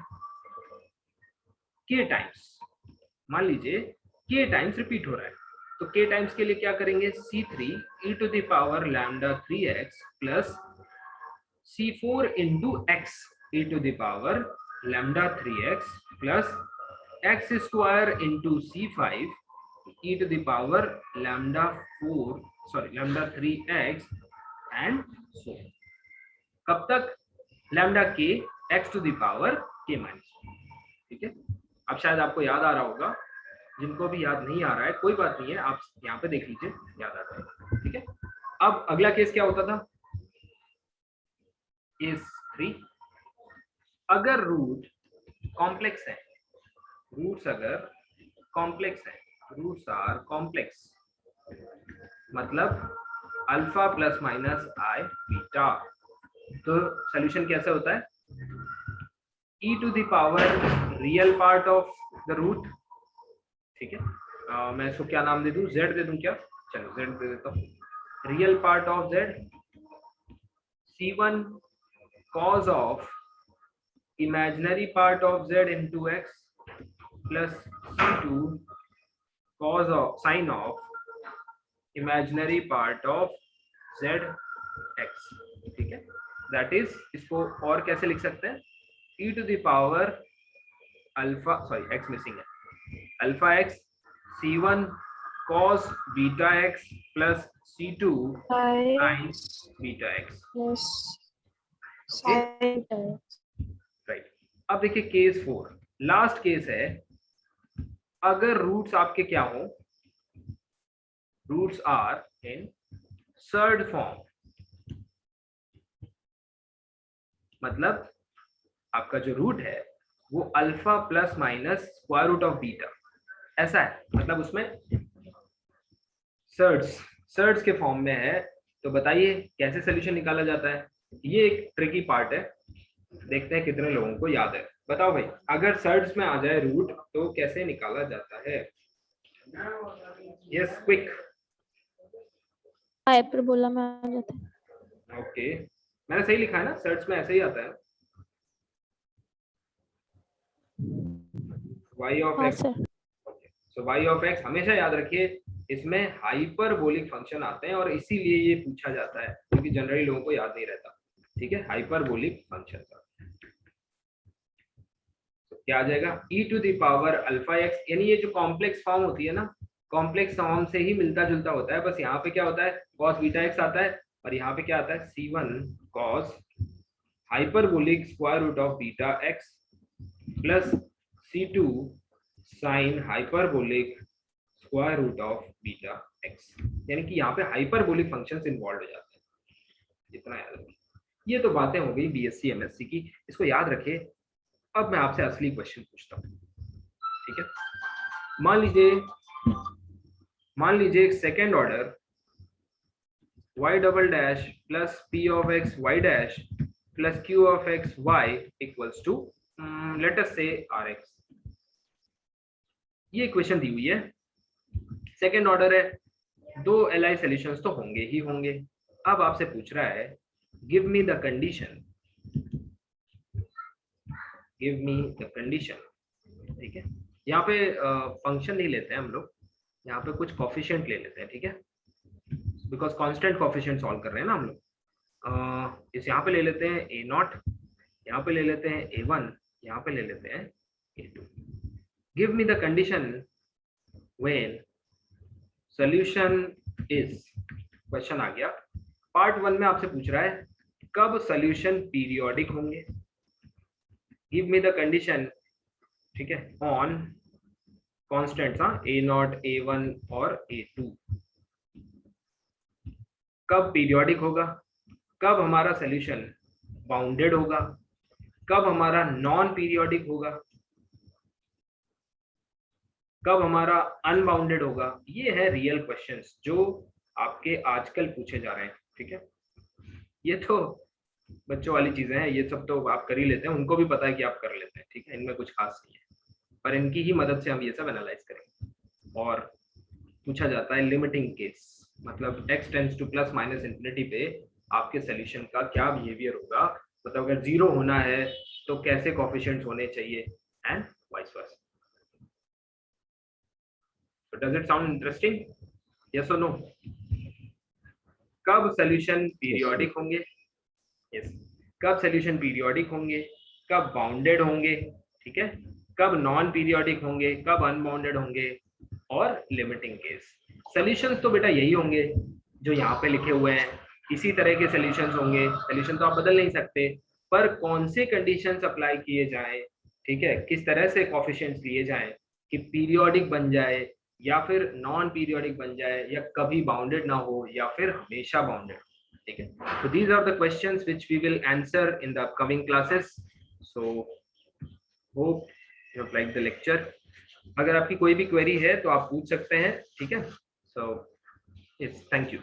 k times, मान लीजिए k टाइम्स रिपीट हो रहा है, तो k टाइम्स के लिए क्या करेंगे, c3 e to the power lambda 3x plus c4 into x e to the power lambda 3x plus x square into c5 e to the power lambda 3x and so on। कब तक, lambda k x to the power k minus, ठीक है। अब शायद आपको याद आ रहा होगा, जिनको भी याद नहीं आ रहा है कोई बात नहीं है, आप यहाँ पे देख लीजिए याद आ जाएगा, ठीक है। अब अगला केस क्या होता था, केस 3, अगर रूट कॉम्प्लेक्स है, रूट्स अगर कॉम्प्लेक्स है, रूट्स आर कॉम्प्लेक्स, मतलब alpha plus minus i beta, तो सॉल्यूशन कैसे होता है, e to the power real part of the root, ठीक है, मैं इसको क्या नाम दे दूं, z दे दूं क्या, चलो z दे देता हूं, real part of z, c1 cos of imaginary part of z into x plus c2 cos of sin of imaginary part of z x, ठीक है, दैट इज, इसको और कैसे लिख सकते हैं, e to the power alpha, sorry x missing है, alpha x c1 cos beta x plus c2 sin beta x, right. अब देखिए केस 4, लास्ट केस है, अगर रूट्स आपके क्या हो, roots are in surd form, मतलब आपका जो रूट है वो alpha plus minus square root of beta ऐसा है, मतलब उसमें सर्ड्स के फॉर्म में है। तो बताइए कैसे सॉल्यूशन निकाला जाता है, ये एक ट्रिकी पार्ट है, देखते हैं कितने लोगों को याद है, बताओ भाई, अगर सर्ड्स में आ जाए रूट तो कैसे निकाला जाता है, यस क्विक, हाइपरबोला में आ जाता है। ओके, मैंने सही लिखा है ना, सर्ड्स में ऐसे ही आता है, y ऑफ हाँ x, sir. So y of x हमेशा याद रखिए इसमें हाइपरबोलिक फंक्शन आते हैं और इसीलिए ये पूछा जाता है क्योंकि जनरली लोगों को याद नहीं रहता। ठीक है, हाइपरबोलिक फंक्शन का तो क्या आ जाएगा e to the power alpha x, यानी ये जो कॉम्प्लेक्स फॉर्म होती है ना, कॉम्प्लेक्स फॉर्म से ही मिलता जुलता होता है, बस यहाँ पे क्या होता है cos बीटा x आता है और यहाँ पे क्या आता है c1 cos hyperbolic square root of beta x plus c2 sine hyperbolic square root of beta x, यानी कि यहाँ पे हाइपरबोलिक फंक्शंस इन्वॉल्व हो जाते हैं। इतना याद रखिए, ये तो बातें हो गई बीएससी एमएससी की, इसको याद रखिए। अब मैं आपसे असली क्वेश्चन पूछता हूँ, ठीक है। मान लीजिए एक second order y double dash plus p of x y dash plus q of x y equals to let us say rx। ये इक्वेशन दी हुई है, सेकेंड ऑर्डर है, दो एलआई सॉल्यूशंस तो होंगे ही होंगे। अब आपसे पूछ रहा है give me the condition, give me the condition. ठीक है, यहाँ पे फंक्शन नहीं लेते हैं हम लोग, यहाँ पे कुछ कोफिशिएंट ले लेते हैं, ठीक है, बिकॉज कांस्टेंट कोफिशिएंट सॉल्व कर रहे हैं ना हम लोग। इस यहाँ पे ले लेते हैं a0, यहाँ पे ले लेते हैं a1, यहाँ पे ले लेते हैं a2। Give me the condition when solution is, question आ गया। पार्ट 1 में आपसे पूछ रहा है कब सॉल्यूशन पीरियोडिक होंगे। गिव मी द कंडीशन, ठीक है, ऑन कॉन्स्टेंट्स, हाँ, a0, a1 और a2। कब पीरियोडिक होगा, कब हमारा सॉल्यूशन बाउंडेड होगा, कब हमारा नॉन पीरियोडिक होगा, कब हमारा अनबाउंडेड होगा। ये है रियल क्वेश्चंस जो आपके आजकल पूछे जा रहे हैं, ठीक है। ये तो बच्चों वाली चीजें हैं, ये सब तो आप कर ही लेते हैं, उनको भी पता है कि आप कर लेते हैं, ठीक है, इनमें कुछ खास नहीं है, पर इनकी ही मदद से हम ये सब एनालाइज करेंगे। और पूछा जाता है लिमिटिंग केस, मतलब x tends two plus minus infinity पे आपके सॉल्यूशन का क्या बिहेवियर होगा, मतलब अगर 0 होना है तो कैसे कोफिशिएंट्स होने चाहिए and vice versa. So does it sound interesting? Yes or no? कब सॉल्यूशन पीरियोडिक होंगे? Yes. कब सॉल्यूशन पीरियोडिक होंगे, कब बाउंडेड होंगे, ठीक है, कब नॉन पीरियोडिक होंगे, कब अनबाउंडेड होंगे, और लिमिटिंग केस। सॉल्यूशंस तो बेटा यही होंगे जो यहाँ पे लिखे हुए हैं, इसी तरह के सॉल्यूशंस होंगे। सॉल्यूशन तो आप बदल नहीं सकते, पर कौन से कंडीशंस अप्लाई किए जाएं, ठीक है, किस तरह से कोफिशिएंट्स लिए जाएं कि पीरियोडिक बन जाए या फिर नॉन पीरियोडिक बन जाए, या कभी बाउंडेड ना हो या फिर हमेशा बाउंडेड, ठीक है। So these are the questions which we will answer in the upcoming classes. So hope you have liked the lecture. अगर आपकी कोई भी क्वेरी है तो आप पूछ सकते हैं, ठीक है। So yes, thank you.